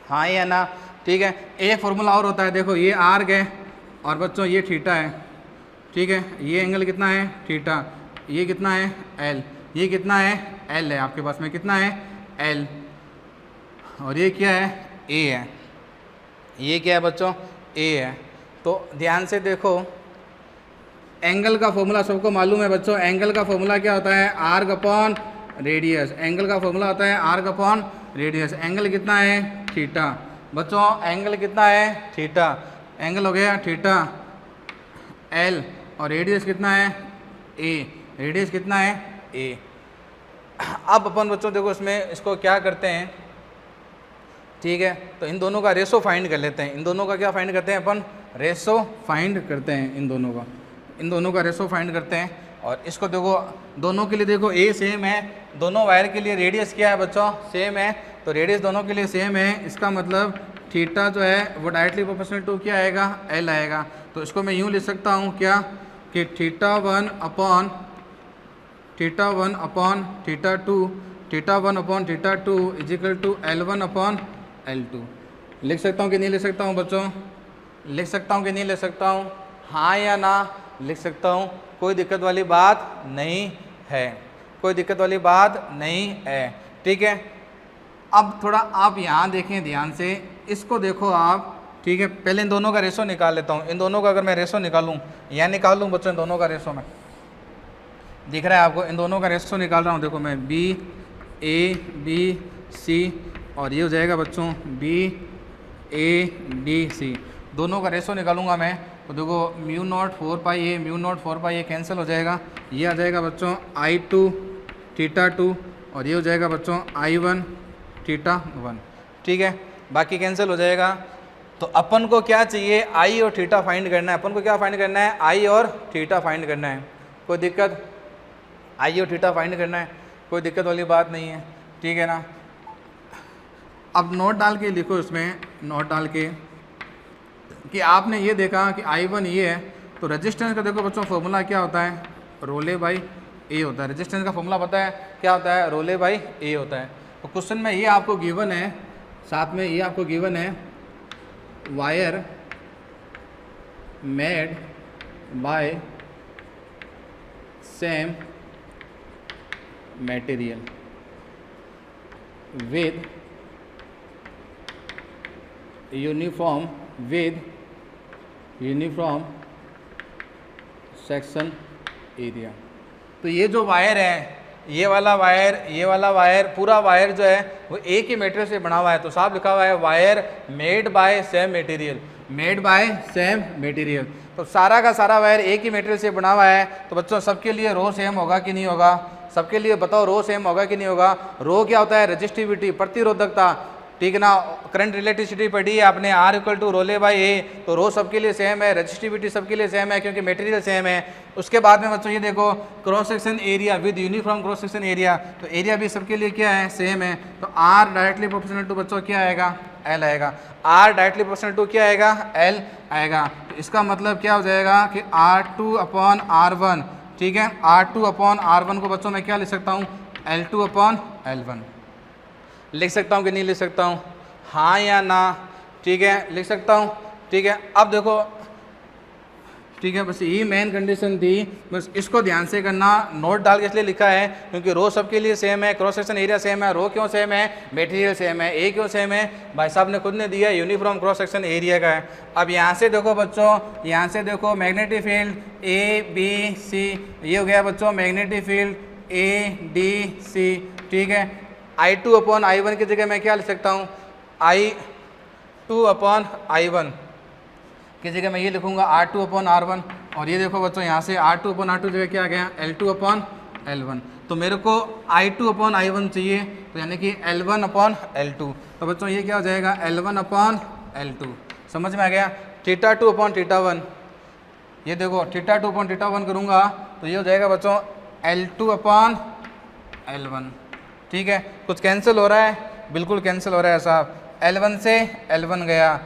हाँ या ना, ठीक है। एक फॉर्मूला और होता है, देखो ये R है और बच्चों ये थीटा है, ठीक है, ये एंगल कितना है थीटा, ये कितना है L, ये कितना है L है आपके पास में, कितना है L, और ये क्या है A है, ये क्या है बच्चों A है। तो ध्यान से देखो, एंगल का फॉर्मूला सबको मालूम है बच्चों, एंगल का फॉर्मूला क्या होता है, आर्क अपॉन रेडियस। एंगल का फॉर्मूला होता है आर्क अपॉन रेडियस। एंगल कितना है थीटा बच्चों, एंगल कितना है थीटा, एंगल हो गया थीटा L, और रेडियस कितना है A, रेडियस कितना है A। अब अपन बच्चों देखो इसमें इसको क्या करते हैं, ठीक है, तो इन दोनों का रेशो फाइंड कर लेते हैं। इन दोनों का क्या फाइंड करते हैं अपन, रेशो फाइंड करते हैं, इन दोनों का रेशो फाइंड करते हैं। और इसको देखो दोनों के लिए देखो A सेम है, दोनों वायर के लिए रेडियस क्या है बच्चों, सेम है, तो रेडियस दोनों के लिए सेम है। इसका मतलब थीटा जो है वो डायरेक्टली प्रोपोर्शनल टू क्या आएगा, L आएगा। तो इसको मैं यूँ लिख सकता हूँ क्या, कि theta one upon theta two is equal to L1 upon L2। लिख सकता हूँ कि नहीं लिख सकता हूँ बच्चों, लिख सकता हूँ कि नहीं लिख सकता हूँ, हाँ या ना, लिख सकता हूँ, कोई दिक्कत वाली बात नहीं है, कोई दिक्कत वाली बात नहीं है, ठीक है। अब थोड़ा आप यहाँ देखें ध्यान से, इसको देखो आप, ठीक है। पहले इन दोनों का रेशो निकाल लेता हूँ। इन दोनों का अगर मैं रेशो निकालूँ, यहाँ निकाल लूँ बच्चों, इन दोनों का रेशो में दिख रहा है आपको, इन दोनों का रेशो निकाल रहा हूँ। देखो मैं B A B C, और ये हो जाएगा बच्चों B A D C, दोनों का रेशो निकालूंगा मैं। तो देखो म्यू नॉट 4 पाई ए, म्यू नॉट 4 पाई ए कैंसिल हो जाएगा, ये आ जाएगा बच्चों I2 थीटा 2, और ये हो जाएगा बच्चों I1 थीटा 1, ठीक है, बाकी कैंसिल हो जाएगा। तो अपन को क्या चाहिए, I और थीटा फाइंड करना है। अपन को क्या फाइंड करना है, I और थीटा फाइंड करना है। कोई दिक्कत, I और थीटा फाइंड करना है, कोई दिक्कत वाली बात नहीं है, ठीक है ना। अब नोट डाल के लिखो, इसमें नोट डाल के कि आपने ये देखा कि I1 ये है, तो रेजिस्टेंस का देखो बच्चों फॉर्मूला क्या होता है, रोले बाई ए होता है। रेजिस्टेंस का फॉर्मूला पता है क्या होता है, रोले बाई ए होता है। तो क्वेश्चन में ये आपको गिवन है, साथ में ये आपको गिवन है wire made by same material with uniform section area. तो ये जो वायर है, ये वाला वायर, पूरा वायर जो है वो एक ही मटेरियल से बना हुआ है। तो साफ लिखा हुआ है wire made by same material, made by same material. तो सारा का सारा वायर एक ही मटेरियल से बना हुआ है। तो बच्चों सबके लिए रो सेम होगा कि नहीं होगा? सबके लिए बताओ रो सेम होगा कि नहीं होगा? रो क्या होता है? रेजिस्टिविटी, प्रतिरोधकता, ठीक है ना। करंट रिलेटिविटी पढ़ी है आपने, R equal to rho l by A. तो रो सबके लिए सेम है, रेजिस्टिविटी सबके लिए सेम है क्योंकि मटेरियल सेम है। उसके बाद में बच्चों ये देखो cross section area with uniform cross section area, तो एरिया भी सबके लिए क्या है? सेम है। तो आर डायरेक्टली प्रोपोर्शनल टू बच्चों क्या आएगा? एल आएगा। आर डायरेक्टली प्रोपोर्शनल टू क्या आएगा? एल आएगा। तो इसका मतलब क्या हो जाएगा कि R2 अपॉन R1, ठीक है। R2 अपॉन R1 को बच्चों मैं क्या लिख सकता हूँ? L2 अपॉन L1 लिख सकता हूँ कि नहीं लिख सकता हूँ? हाँ या ना? ठीक है, लिख सकता हूँ। ठीक है, अब देखो, ठीक है, बस यही मेन कंडीशन थी, बस इसको ध्यान से करना। नोट डाल के इसलिए लिखा है क्योंकि रो सबके लिए सेम है, क्रॉस सेक्शन एरिया सेम है। रो क्यों सेम है? मटेरियल सेम है। ए क्यों सेम है? भाई साहब ने खुद ने दिया है, यूनिफॉर्म क्रॉस सेक्शन एरिया का है। अब यहाँ से देखो बच्चों, यहाँ से देखो magnetic field A B C, ये हो गया बच्चों magnetic field A D C, ठीक है। I2 अपॉन I1 की जगह मैं क्या लिख सकता हूँ? I2 अपॉन I1 की जगह मैं ये लिखूंगा R2 अपॉन R1। और ये देखो बच्चों यहाँ से R2 अपॉन R2 जगह क्या आ गया? L2 upon L1। तो मेरे को I2 अपॉन I1 चाहिए, तो यानी कि L1 अपॉन L2। तो बच्चों ये क्या हो जाएगा? L1 upon L2। समझ में आ गया? θ2 अपॉन θ1, ये देखो θ2 अपॉन θ1 करूँगा तो ये हो जाएगा बच्चों L2 अपॉन L1, ठीक है। कुछ कैंसिल हो रहा है? बिल्कुल कैंसिल हो रहा है साहब। L1 से L1 गया,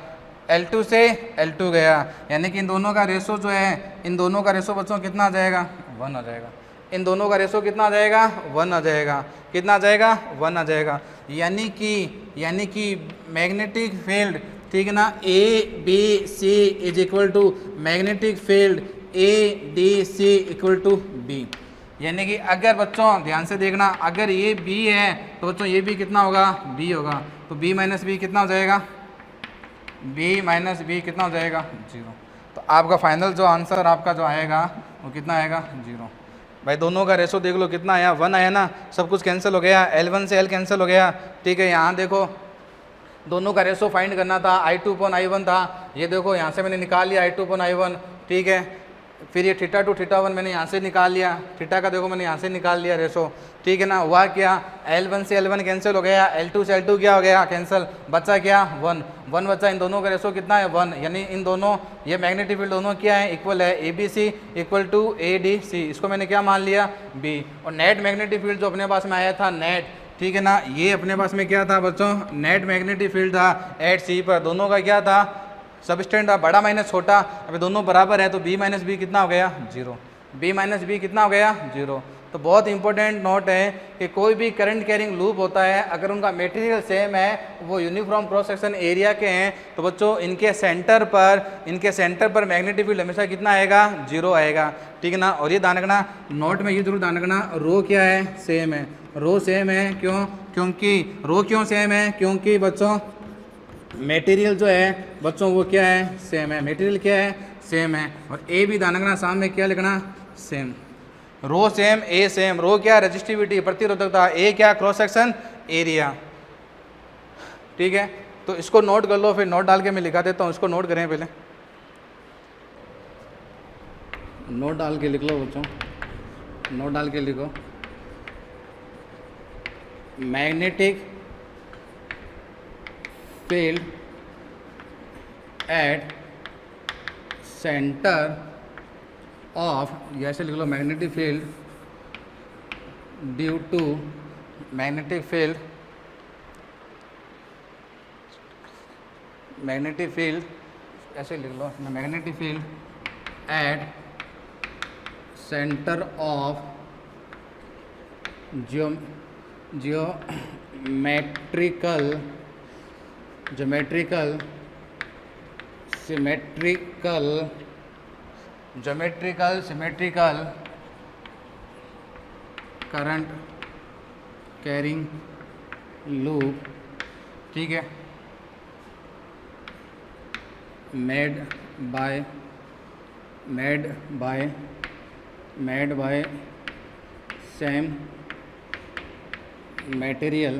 L2 से L2 गया, यानी कि इन दोनों का रेशो जो है, इन दोनों का रेशो बच्चों कितना आ जाएगा? 1 आ जाएगा। इन दोनों का रेशो कितना आ जाएगा? 1 आ जाएगा। कितना आ जाएगा? 1 आ जाएगा। यानी कि मैग्नेटिक फील्ड, ठीक है ना, A B C is equal to magnetic field A D C equal to B. यानी कि अगर बच्चों ध्यान से देखना, अगर ये B है तो बच्चों ये भी कितना होगा? B होगा। तो B माइनस बी कितना हो जाएगा? B माइनस बी कितना हो जाएगा? 0। तो आपका फाइनल जो आंसर आपका जो आएगा वो कितना आएगा? 0। भाई दोनों का रेशो देख लो कितना आया? 1 आया ना। सब कुछ कैंसिल हो गया, L1 से L कैंसिल हो गया, ठीक है। यहाँ देखो दोनों का रेशो फाइंड करना था, I2 अपॉन I1 था। ये देखो यहाँ से मैंने निकाल लिया I2 अपॉन I1, ठीक है। फिर ये θ2 θ1 मैंने यहाँ से निकाल लिया, थीटा का देखो मैंने यहाँ से निकाल लिया रेशो, ठीक है ना। हुआ क्या? L1 से L1 कैंसिल हो गया, L2 से L2 क्या हो गया? कैंसिल। बचा क्या? 1 बचा। इन दोनों का रेशो कितना है? 1। यानी इन दोनों, ये मैग्नेटिक फील्ड दोनों क्या है? इक्वल है। ABC इक्वल टू ADC, इसको मैंने क्या मान लिया? B। और नेट मैग्नेटिक फील्ड जो अपने पास में आया था नेट, ठीक है ना, ये अपने पास में क्या था बच्चों? नेट मैग्नेटिक फील्ड था एट C पर। दोनों का क्या था? सबस्टेंड था, बड़ा माइनस छोटा। अभी दोनों बराबर है तो B माइनस बी कितना हो गया? 0। B माइनस बी कितना हो गया? 0। तो बहुत इंपॉर्टेंट नोट है कि कोई भी करंट कैरिंग लूप होता है, अगर उनका मटेरियल सेम है, वो यूनिफॉर्म क्रॉस सेक्शन एरिया के हैं, तो बच्चों इनके सेंटर पर मैग्नेटिक फील्ड हमेशा कितना आएगा? 0 आएगा, ठीक है ना। और ये ध्यान रखना, नोट में ये जरूर ध्यान रखना, रो क्या है? सेम है। रो सेम है क्यों? क्योंकि रो क्यों सेम है? क्योंकि बच्चों मटेरियल जो है बच्चों वो क्या है? सेम है। मटेरियल क्या है? सेम है। और ए भी ध्यान रखना, सामने क्या लिखना? सेम। रो सेम, ए सेम। रो क्या? रेजिस्टिविटी, प्रतिरोधकता। ए क्या? क्रॉस सेक्शन एरिया, ठीक है। तो इसको नोट कर लो, फिर नोट डाल के मैं लिखा देता हूँ। इसको नोट करें पहले, नोट डाल के लिख लो बच्चों, नोट डाल के लिखो। Magnetic field at centre of, ऐसे लिख लो, magnetic field due to magnetic field ऐसे लिख लो, magnetic field at centre of geometrical current carrying loop, ठीक है, made by made by same material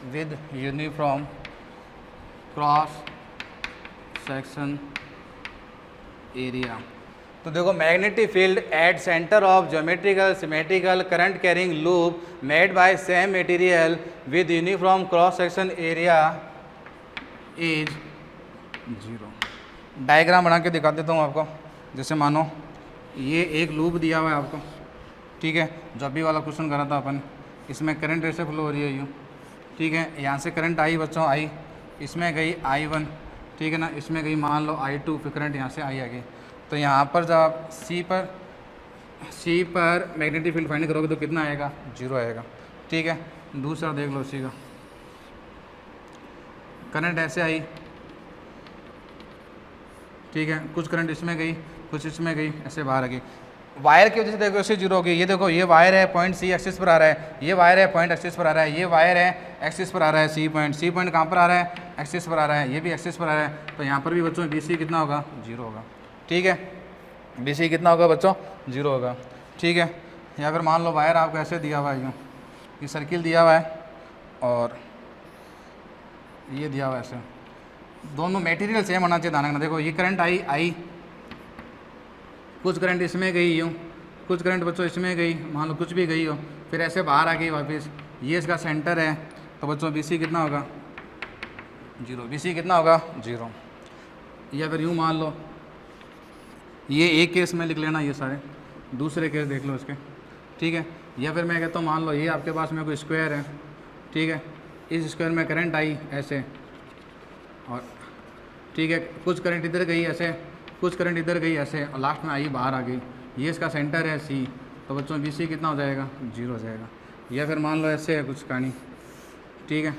with uniform cross section area. तो देखो magnetic field at centre of geometrical symmetrical current carrying loop made by same material with uniform cross section area is 0। Diagram बना के दिखा देता हूँ आपको। जैसे मानो ये एक लूप दिया हुआ है आपको, ठीक है, जो अभी वाला क्वेश्चन करा था अपन, इसमें करंट ऐसे फ्लो हो रही है यूँ, ठीक है, यहाँ से करंट आई बच्चों आई, इसमें गई I1, ठीक है ना, इसमें गई मान लो I2, फिर करंट यहाँ से आई आ गई। तो यहाँ पर जब आप सी पर मैग्नेटिक फील्ड फाइंड करोगे तो कितना आएगा? 0 आएगा, ठीक है। दूसरा देख लो उसी का, करंट ऐसे आई, ठीक है, कुछ करंट इसमें गई, कुछ इसमें गई, ऐसे बाहर आ गई। वायर की वजह से देखो ऐसे 0 हो गई। ये देखो ये वायर है, पॉइंट सी एक्सिस पर आ रहा है, ये वायर है, पॉइंट एक्सिस पर आ रहा है, ये वायर है, एक्सिस पर आ रहा है, सी पॉइंट कहाँ पर आ रहा है? एक्सिस पर आ रहा है, ये भी एक्सिस पर आ रहा है। तो यहाँ पर भी बच्चों BC कितना होगा? 0 होगा, ठीक है। BC कितना होगा बच्चों? 0 होगा, ठीक है। या फिर मान लो वायर आपको ऐसे दिया हुआ है, यूँ ये सर्किल दिया हुआ है और ये दिया हुआ है ऐसे, दोनों मटेरियल सेम होना चाहिए। दाना देखो ये करंट आई, कुछ करंट इसमें गई यूँ, कुछ करंट बच्चों इसमें गई, मान लो कुछ भी गई हो, फिर ऐसे बाहर आ गई वापस। ये इसका सेंटर है, तो बच्चों BC कितना होगा? 0। BC कितना होगा? 0। या फिर यूँ मान लो, ये एक केस में लिख लेना, ये सारे दूसरे केस देख लो इसके, ठीक है। या फिर मैं कहता हूँ मान लो ये आपके पास में कोई स्क्वायर है, ठीक है, इस स्क्वायर में करंट आई ऐसे, और ठीक है, कुछ करंट इधर गई ऐसे, कुछ करंट इधर गई ऐसे, और लास्ट में आई बाहर आ गई। ये इसका सेंटर है C, तो बच्चों BC कितना हो जाएगा? 0 हो जाएगा। या फिर मान लो ऐसे है कुछ कहानी, ठीक है,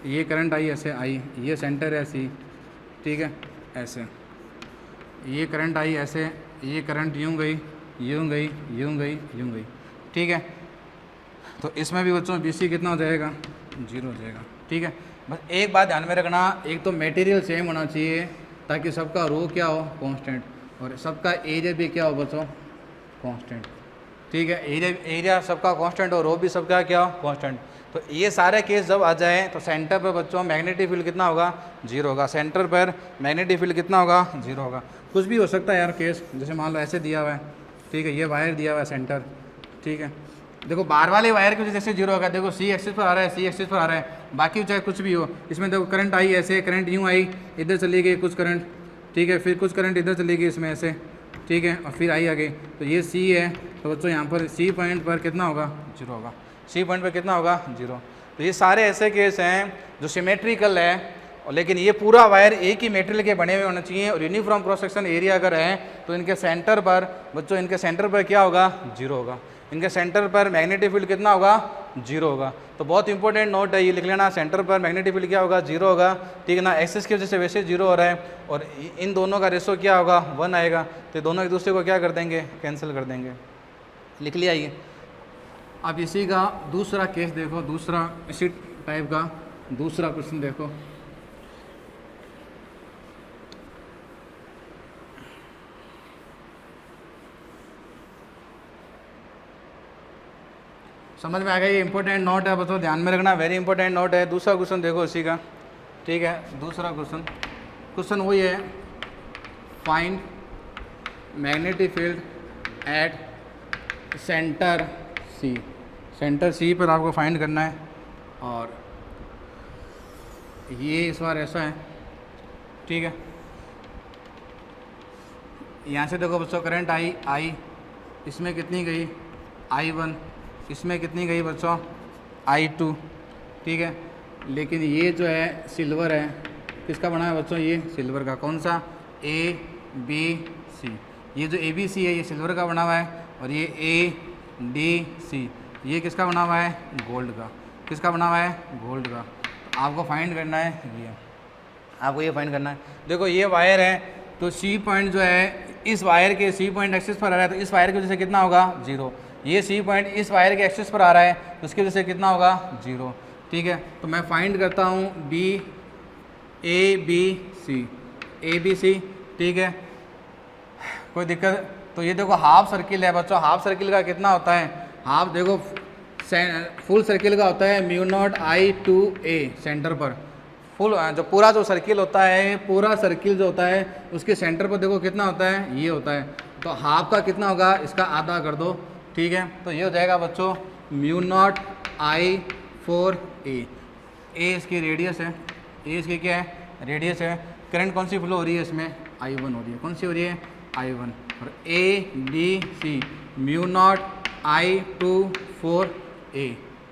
ये करंट आई ऐसे आई, ये सेंटर है C, ठीक है, ऐसे ये करंट आई ऐसे, ये करंट यूँ गई, यूँ गई, यूँ गई, यूँ गई, ठीक है। तो इसमें भी बच्चों BC कितना हो जाएगा? 0 हो जाएगा, ठीक है। बस एक बात ध्यान में रखना, एक तो मटेरियल सेम होना चाहिए ताकि सबका रो क्या हो? कांस्टेंट, और सबका एरिया भी क्या हो बच्चों? कांस्टेंट, ठीक है। एरिया सबका कांस्टेंट और रो भी सबका क्या हो? कांस्टेंट। तो ये सारे केस जब आ जाए तो सेंटर पर बच्चों मैग्नेटिक फील्ड कितना होगा? 0 होगा। सेंटर पर मैग्नेटिक फील्ड कितना होगा? 0 होगा। कुछ भी हो सकता है यार केस, जैसे मान लो ऐसे दिया हुआ है, ठीक है, ये वायर दिया हुआ है सेंटर, ठीक है, देखो बाहर वाले वायर की वजह से 0 होगा। देखो C एक्सिस पर आ रहा है, C एक्सिस पर आ रहा है, बाकी चाहे कुछ भी हो, इसमें देखो करंट आई ऐसे, करंट यूँ आई, इधर चली गई कुछ करंट, ठीक है, फिर कुछ करंट इधर चली गई इसमें ऐसे, ठीक है, और फिर आई आ गई। तो ये C है, तो बच्चों यहाँ पर C पॉइंट पर कितना होगा? 0 होगा। C पॉइंट पर कितना होगा? 0। तो ये सारे ऐसे केस हैं जो सिमेट्रिकल है, और लेकिन ये पूरा वायर एक ही मेटेरियल के बने हुए होने चाहिए, और यूनिफॉर्म क्रॉस सेक्शन एरिया अगर है तो इनके सेंटर पर बच्चों, इनके सेंटर पर क्या होगा? 0 होगा। इनके सेंटर पर मैग्नेटिक फील्ड कितना होगा? 0 होगा। तो बहुत इंपॉर्टेंट नोट है, ये लिख लेना, सेंटर पर मैग्नेटिक फील्ड क्या होगा? 0 होगा, ठीक है ना। एक्सिस की वजह से वैसे 0 हो रहा है, और इन दोनों का रेशो क्या होगा? 1 आएगा। तो दोनों एक दूसरे को क्या कर देंगे? कैंसिल कर देंगे। लिख लिया ये। अब इसी का दूसरा केस देखो, दूसरा इसी टाइप का दूसरा क्वेश्चन देखो। समझ में आ गया? ये इंपॉर्टेंट नोट है, बच्चों ध्यान में रखना, वेरी इंपॉर्टेंट नोट है। दूसरा क्वेश्चन देखो इसी का, ठीक है। दूसरा क्वेश्चन वही है, find magnetic field at centre C। Centre C पर आपको फाइंड करना है, और ये इस बार ऐसा है, ठीक है। यहाँ से देखो बच्चों करंट आई, इसमें कितनी गई? I1, इसमें कितनी गई बच्चों? I2, ठीक है। लेकिन ये जो है सिल्वर है, किसका बना है बच्चों? ये सिल्वर का। कौन सा? ABC। ये जो ABC है ये सिल्वर का बना हुआ है, और ये ADC ये किसका बना हुआ है? गोल्ड का। किसका बना हुआ है? गोल्ड का। तो आपको फाइंड करना है ये, आपको ये फाइंड करना है। देखो ये वायर है, तो C पॉइंट जो है इस वायर के C पॉइंट एक्सिस पर आ रहा है, तो इस वायर की वजह से कितना होगा? 0। ये C पॉइंट इस वायर के एक्सिस पर आ रहा है, तो उसकी वजह से कितना होगा? 0, ठीक है। तो मैं फाइंड करता हूँ ए बी सी, ठीक है, कोई दिक्कत। तो ये देखो हाफ सर्किल है बच्चों, हाफ सर्किल का कितना होता है, हाफ देखो फुल सर्किल का होता है mu not I two A centre पर, फुल जो पूरा जो सर्किल होता है, पूरा सर्किल जो होता है उसके सेंटर पर देखो कितना होता है, ये होता है। तो हाफ का कितना होगा, इसका आधा कर दो, ठीक है। तो ये हो जाएगा बच्चों म्यू नॉट आई फोर ए इसकी रेडियस है, ए इसकी क्या है, रेडियस है। करंट कौन सी फ्लो हो रही है इसमें, I1 हो रही है, कौन सी हो रही है, I1। और A B C mu not I two four A,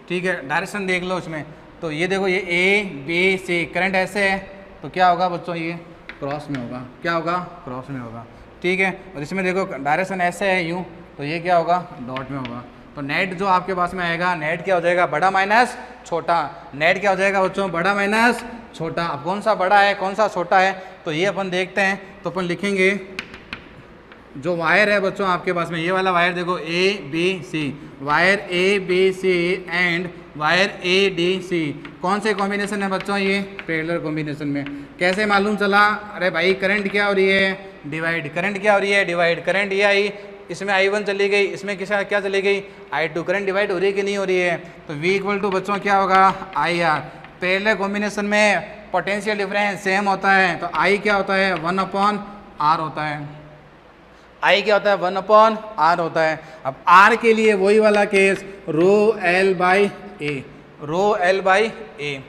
ठीक है। डायरेक्शन देख लो इसमें, तो ये देखो ये ए बी सी करंट ऐसे है, तो क्या होगा बच्चों, ये क्रॉस में होगा, क्या होगा, क्रॉस में होगा, ठीक है। और इसमें देखो डायरेक्शन ऐसे है यूँ, तो ये क्या होगा, डॉट में होगा। तो नेट जो आपके पास में आएगा, नेट क्या हो जाएगा, बड़ा माइनस छोटा। नेट क्या हो जाएगा बच्चों, बड़ा माइनस छोटा। अब कौन सा बड़ा है कौन सा छोटा है, तो ये अपन देखते हैं। तो अपन लिखेंगे जो वायर है बच्चों आपके पास में, ये वाला वायर देखो A B C, wire A B C and wire A D C, कौन से कॉम्बिनेशन है बच्चों, ये पैरेलल कॉम्बिनेशन में। कैसे मालूम चला, अरे भाई करंट क्या हो रही है, डिवाइड, करंट क्या हो रही है, डिवाइड, करंट ये आई, इसमें I1 चली गई, इसमें किसा क्या चली गई, I2, करंट डिवाइड हो रही है कि नहीं हो रही है। तो V इक्वल टू बच्चों क्या होगा, IR। पैरेलल कॉम्बिनेशन में पोटेंशियल डिफरेंस सेम होता है, तो I क्या होता है, 1/R होता है। I क्या होता है, 1/R होता है। अब R के लिए वही वाला case, rho L by A, rho L by A,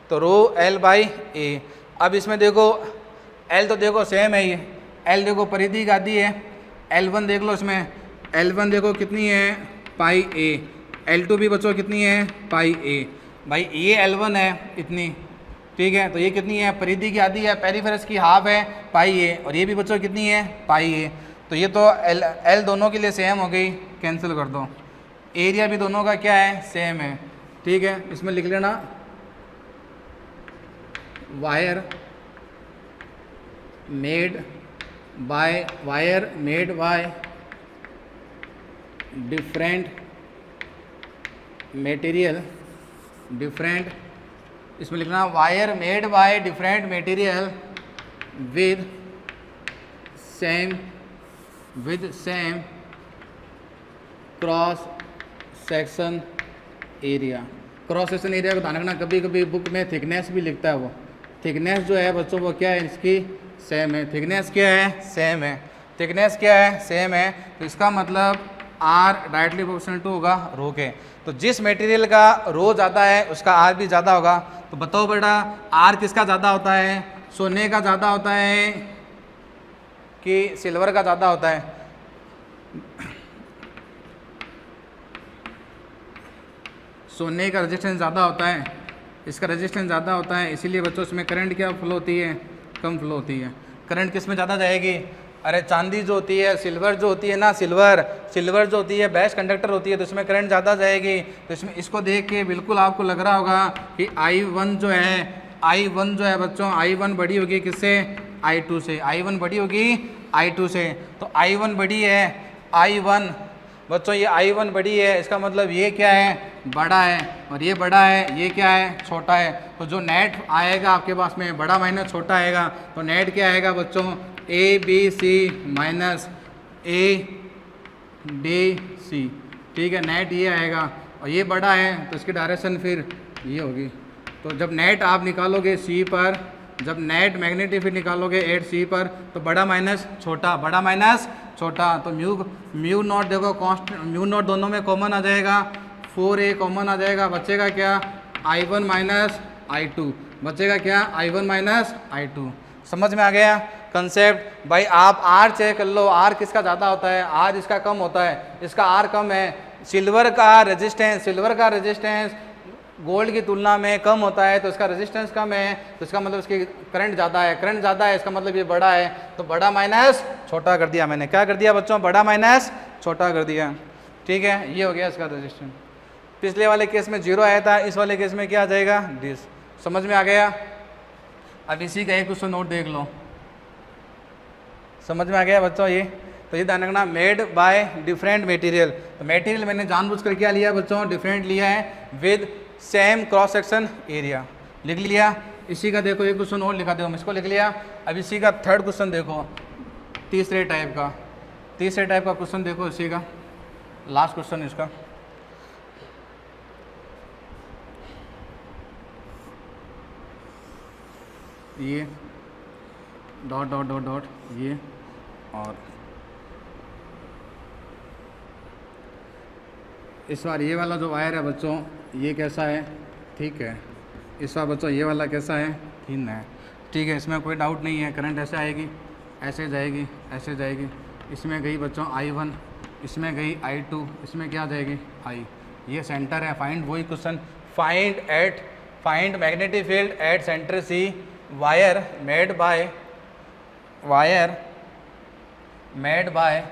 तो रो L बाई ए। अब इसमें देखो L तो देखो सेम है, ये L देखो परिधि का आधी है, L1 देख लो, इसमें L1 देखो कितनी है, पाई ए, L2 भी बच्चों कितनी है, पाई ए। भाई ये L1 है इतनी, ठीक है, तो ये कितनी है, परिधि की आधी है, पेरिफेरस की हाफ है, पाई ए, और ये भी बच्चों कितनी है, पाई ए। तो ये तो L दोनों के लिए सेम हो गई, कैंसिल कर दो। एरिया भी दोनों का क्या है, सेम है, ठीक है। इसमें लिख लेना wire made by different material, different, इसमें लिखना wire made by different material with same cross section area. Cross section area को ध्यान रखना, कभी कभी बुक में थिकनेस भी लिखता है, वो थिकनेस जो है बच्चों वो क्या है, इसकी सेम है, थिकनेस क्या है, सेम है, थिकनेस क्या है, सेम है। तो इसका मतलब R डायरेक्टली प्रोपोर्शनल टू होगा रो के। तो जिस मटेरियल का रो ज़्यादा है उसका R भी ज़्यादा होगा। तो बताओ बेटा R किसका ज़्यादा होता है, सोने का ज़्यादा होता है कि सिल्वर का ज़्यादा होता है, सोने का रेजिस्टेंस ज़्यादा होता है, इसका रेजिस्टेंस ज़्यादा होता है, इसीलिए बच्चों इसमें करंट क्या फ्लो होती है, कम फ्लो होती है। करंट किस में ज़्यादा जाएगी, अरे चांदी जो होती है, सिल्वर जो होती है ना, सिल्वर जो होती है बेस्ट कंडक्टर होती है, तो इसमें करंट ज़्यादा जाएगी। तो इसमें इसको देख के बिल्कुल आपको लग रहा होगा कि I1 जो है बच्चों, I1 बड़ी होगी किससे, I2 से, I1 बड़ी होगी I2 से। तो I1 बड़ी है, I1 बच्चों ये I1 बड़ी है, इसका मतलब ये क्या है, बड़ा है, और ये बड़ा है, ये क्या है, छोटा है। तो जो नेट आएगा आपके पास में बड़ा माइनस छोटा आएगा, तो नेट क्या आएगा बच्चों, A B C minus A D C, ठीक है, नेट ये आएगा। और ये बड़ा है तो इसकी डायरेक्शन फिर ये होगी। तो जब नेट आप निकालोगे सी पर, जब नेट मैग्नेटिक फील्ड निकालोगे एट सी पर, तो बड़ा माइनस छोटा, बड़ा माइनस छोटा, तो म्यू नॉट देखो कॉन्स्टेंट, म्यू नॉट दोनों में कॉमन आ जाएगा, 4a कॉमन आ जाएगा, बचेगा क्या, I1 माइनस I2, बचेगा क्या, I1 माइनस I2। समझ में आ गया कंसेप्ट। भाई आप R चेक कर लो, R किसका ज़्यादा होता है, R इसका कम होता है, इसका R कम है। सिल्वर का रेजिस्टेंस गोल्ड की तुलना में कम होता है, तो इसका रेजिस्टेंस कम है, तो इसका मतलब इसकी करंट ज़्यादा है, करंट ज़्यादा है, इसका मतलब ये बड़ा है। तो बड़ा माइनस छोटा कर दिया मैंने, क्या कर दिया बच्चों, बड़ा माइनस छोटा कर दिया, ठीक है। ये हो गया इसका रेजिस्टेंस। पिछले वाले केस में 0 आया था, इस वाले केस में क्या आ जाएगा, दिस। समझ में आ गया। अब इसी का एक क्वेश्चन नोट देख लो, समझ में आ गया बच्चों ये। तो ये ध्यान रखना, मेड बाय डिफरेंट मटेरियल। तो मटेरियल मैंने जानबूझकर क्या लिया बच्चों, डिफरेंट लिया है, with same cross section area. लिख लिया, इसी का देखो एक क्वेश्चन और लिखा, देखो हम इसको लिख लिया। अब इसी का थर्ड क्वेश्चन देखो, तीसरे टाइप का क्वेश्चन देखो, इसी का लास्ट क्वेश्चन इसका। ये डॉट डॉट डॉट डॉट ये, और इस बार ये वाला जो वायर है बच्चों ये कैसा है, ठीक है। इस बार बच्चों ये वाला कैसा है, थिन है, ठीक है। इसमें कोई डाउट नहीं है, करंट ऐसे आएगी, ऐसे जाएगी, ऐसे जाएगी। इसमें गई बच्चों I1, इसमें गई I2, इसमें क्या जाएगी I। ये सेंटर है, फाइंड वही question, find magnetic field at centre C, wire made by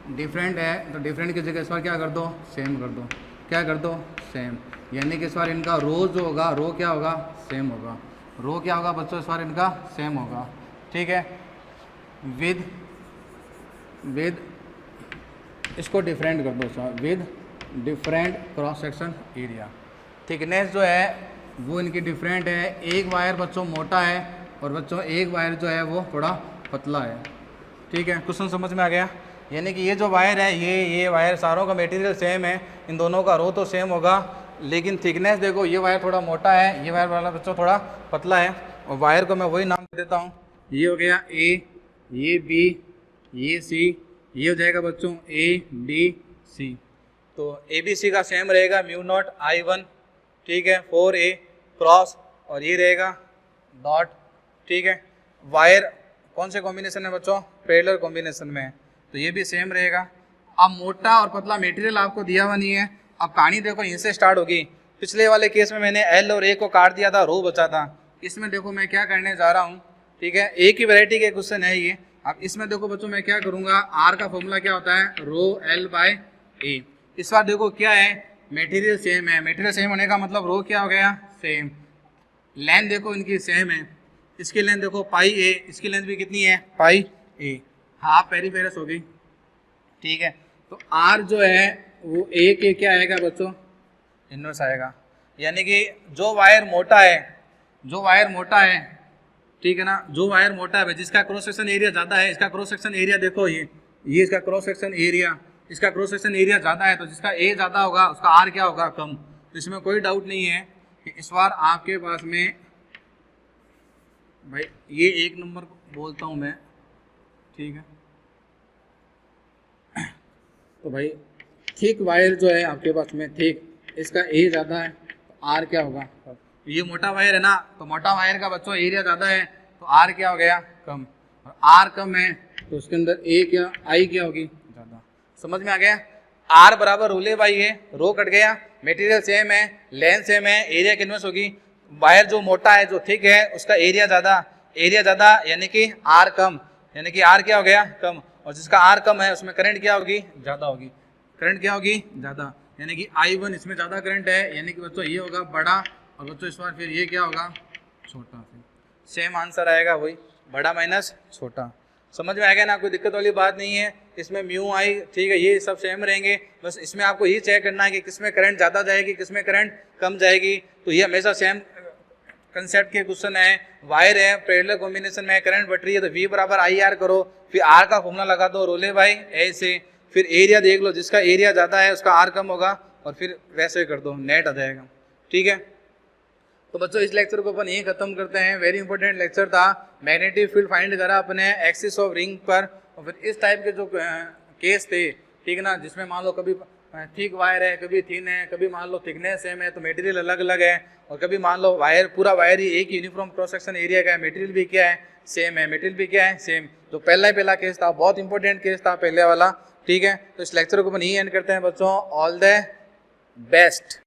different है, तो डिफरेंट की जगह इस बार क्या कर दो, सेम कर दो, क्या कर दो, सेम। यानी कि इस बार इनका रो जो होगा, रो क्या होगा, सेम होगा। रो क्या होगा बच्चों इस बार इनका सेम होगा, ठीक है। विद इसको डिफरेंट कर दो sir, with different cross section area. Thickness जो है वो इनकी डिफरेंट है, एक वायर बच्चों मोटा है और बच्चों एक वायर जो है वो थोड़ा पतला है, ठीक है। क्वेश्चन समझ में आ गया। यानी कि ये जो वायर है, ये वायर सारों का मटेरियल सेम है, इन दोनों का रो तो सेम होगा, लेकिन थिकनेस देखो ये वायर थोड़ा मोटा है, ये वायर वाला बच्चों थोड़ा पतला है। और वायर को मैं वही नाम दे देता हूँ, ये हो गया A, ये B, ये C, ये हो जाएगा बच्चों ABC। तो ABC का सेम रहेगा μ0 I1, ठीक है, 4A क्रॉस, और ये रहेगा डॉट, ठीक है। वायर कौन से कॉम्बिनेशन में बच्चों, पैरेलल कॉम्बिनेशन में है, तो ये भी सेम रहेगा। अब मोटा और पतला मटेरियल आपको दिया हुआ नहीं है। अब कहानी देखो यहीं से स्टार्ट होगी। पिछले वाले केस में मैंने L और A को काट दिया था, रो बचा था। इसमें देखो मैं क्या करने जा रहा हूँ, ठीक है, एक ही वैरायटी के क्वेश्चन है ये। अब इसमें देखो बच्चों मैं क्या करूँगा, R का फॉर्मूला क्या होता है, रो L बाय A। इस बार देखो क्या है, मटेरियल सेम है, मटेरियल सेम होने का मतलब रो क्या हो गया, सेम। लेंथ देखो इनकी सेम है, इसकी लेंथ देखो पाई A, इसकी लेंथ भी कितनी है, पाई A, हाफ पेरीफेरस होगी, ठीक है। तो R जो है वो A के क्या आएगा बच्चों, इनवर्स आएगा। यानी कि जो वायर मोटा है, ठीक है ना, जो वायर मोटा है जिसका क्रॉस सेक्शन एरिया ज़्यादा है, इसका क्रॉस सेक्शन एरिया देखो ये इसका क्रॉस सेक्शन एरिया, इसका क्रॉस सेक्शन एरिया ज़्यादा है, तो जिसका A ज़्यादा होगा उसका R क्या होगा, कम। तो इसमें कोई डाउट नहीं है कि इस बार आपके पास में भाई ये एक नंबर बोलता हूँ मैं, ठीक है। तो भाई थिक वायर जो है आपके पास में, थिक, इसका A ज़्यादा है तो R क्या होगा, ये मोटा वायर है ना, तो मोटा वायर का बच्चों एरिया ज़्यादा है तो R क्या हो गया, कम। और R कम है तो उसके अंदर I क्या होगी, ज़्यादा। समझ में आ गया। R बराबर रोले बाई है, रो कट गया, मटेरियल सेम है, लेंथ सेम है, एरिया इनवर्स होगी। वायर जो मोटा है, जो थिक है, उसका एरिया ज़्यादा, यानी कि R कम, यानी कि R क्या हो गया, कम। और जिसका R कम है उसमें करंट क्या होगी, ज़्यादा होगी, करंट क्या होगी, ज़्यादा। यानी कि I1 इसमें ज़्यादा करंट है, यानी कि बच्चों ये होगा बड़ा, और बच्चों इस बार फिर ये क्या होगा, छोटा। फिर सेम आंसर आएगा वही, बड़ा माइनस छोटा। समझ में आ गया ना, कोई दिक्कत वाली बात नहीं है। इसमें म्यू आई, ठीक है, ये सब सेम रहेंगे, बस इसमें आपको ये चेक करना है कि किसमें करंट ज़्यादा जाएगी, किसमें करंट कम जाएगी। तो ये हमेशा सेम कंसेप्ट के क्वेश्चन है। वायर है, पैरेलल कॉम्बिनेशन में करंट बट रही है, तो V बराबर IR करो, फिर R का फॉर्मूला लगा दो, रोले बाई A से, फिर एरिया देख लो, जिसका एरिया ज़्यादा है उसका R कम होगा, और फिर वैसे कर दो, नेट आ जाएगा, ठीक है। तो बच्चों इस लेक्चर को अपन यही खत्म करते हैं। वेरी इंपॉर्टेंट लेक्चर था, मैग्नेटिक फील्ड फाइंड करा अपने एक्सिस ऑफ रिंग पर, और फिर इस टाइप के जो केस थे, ठीक है ना, जिसमें मान लो कभी थिक वायर है, कभी थिन है, कभी मान लो थिकनेस सेम है तो मटेरियल अलग अलग है, और कभी मान लो वायर, पूरा वायर ही एक यूनिफॉर्म क्रॉस सेक्शन एरिया का है, मटेरियल भी क्या है, सेम है, मटेरियल भी क्या है, सेम। तो पहला केस था, बहुत इंपॉर्टेंट केस था पहले वाला, ठीक है। तो इस लेक्चर को अपन यही एंड करते हैं बच्चों। All the best.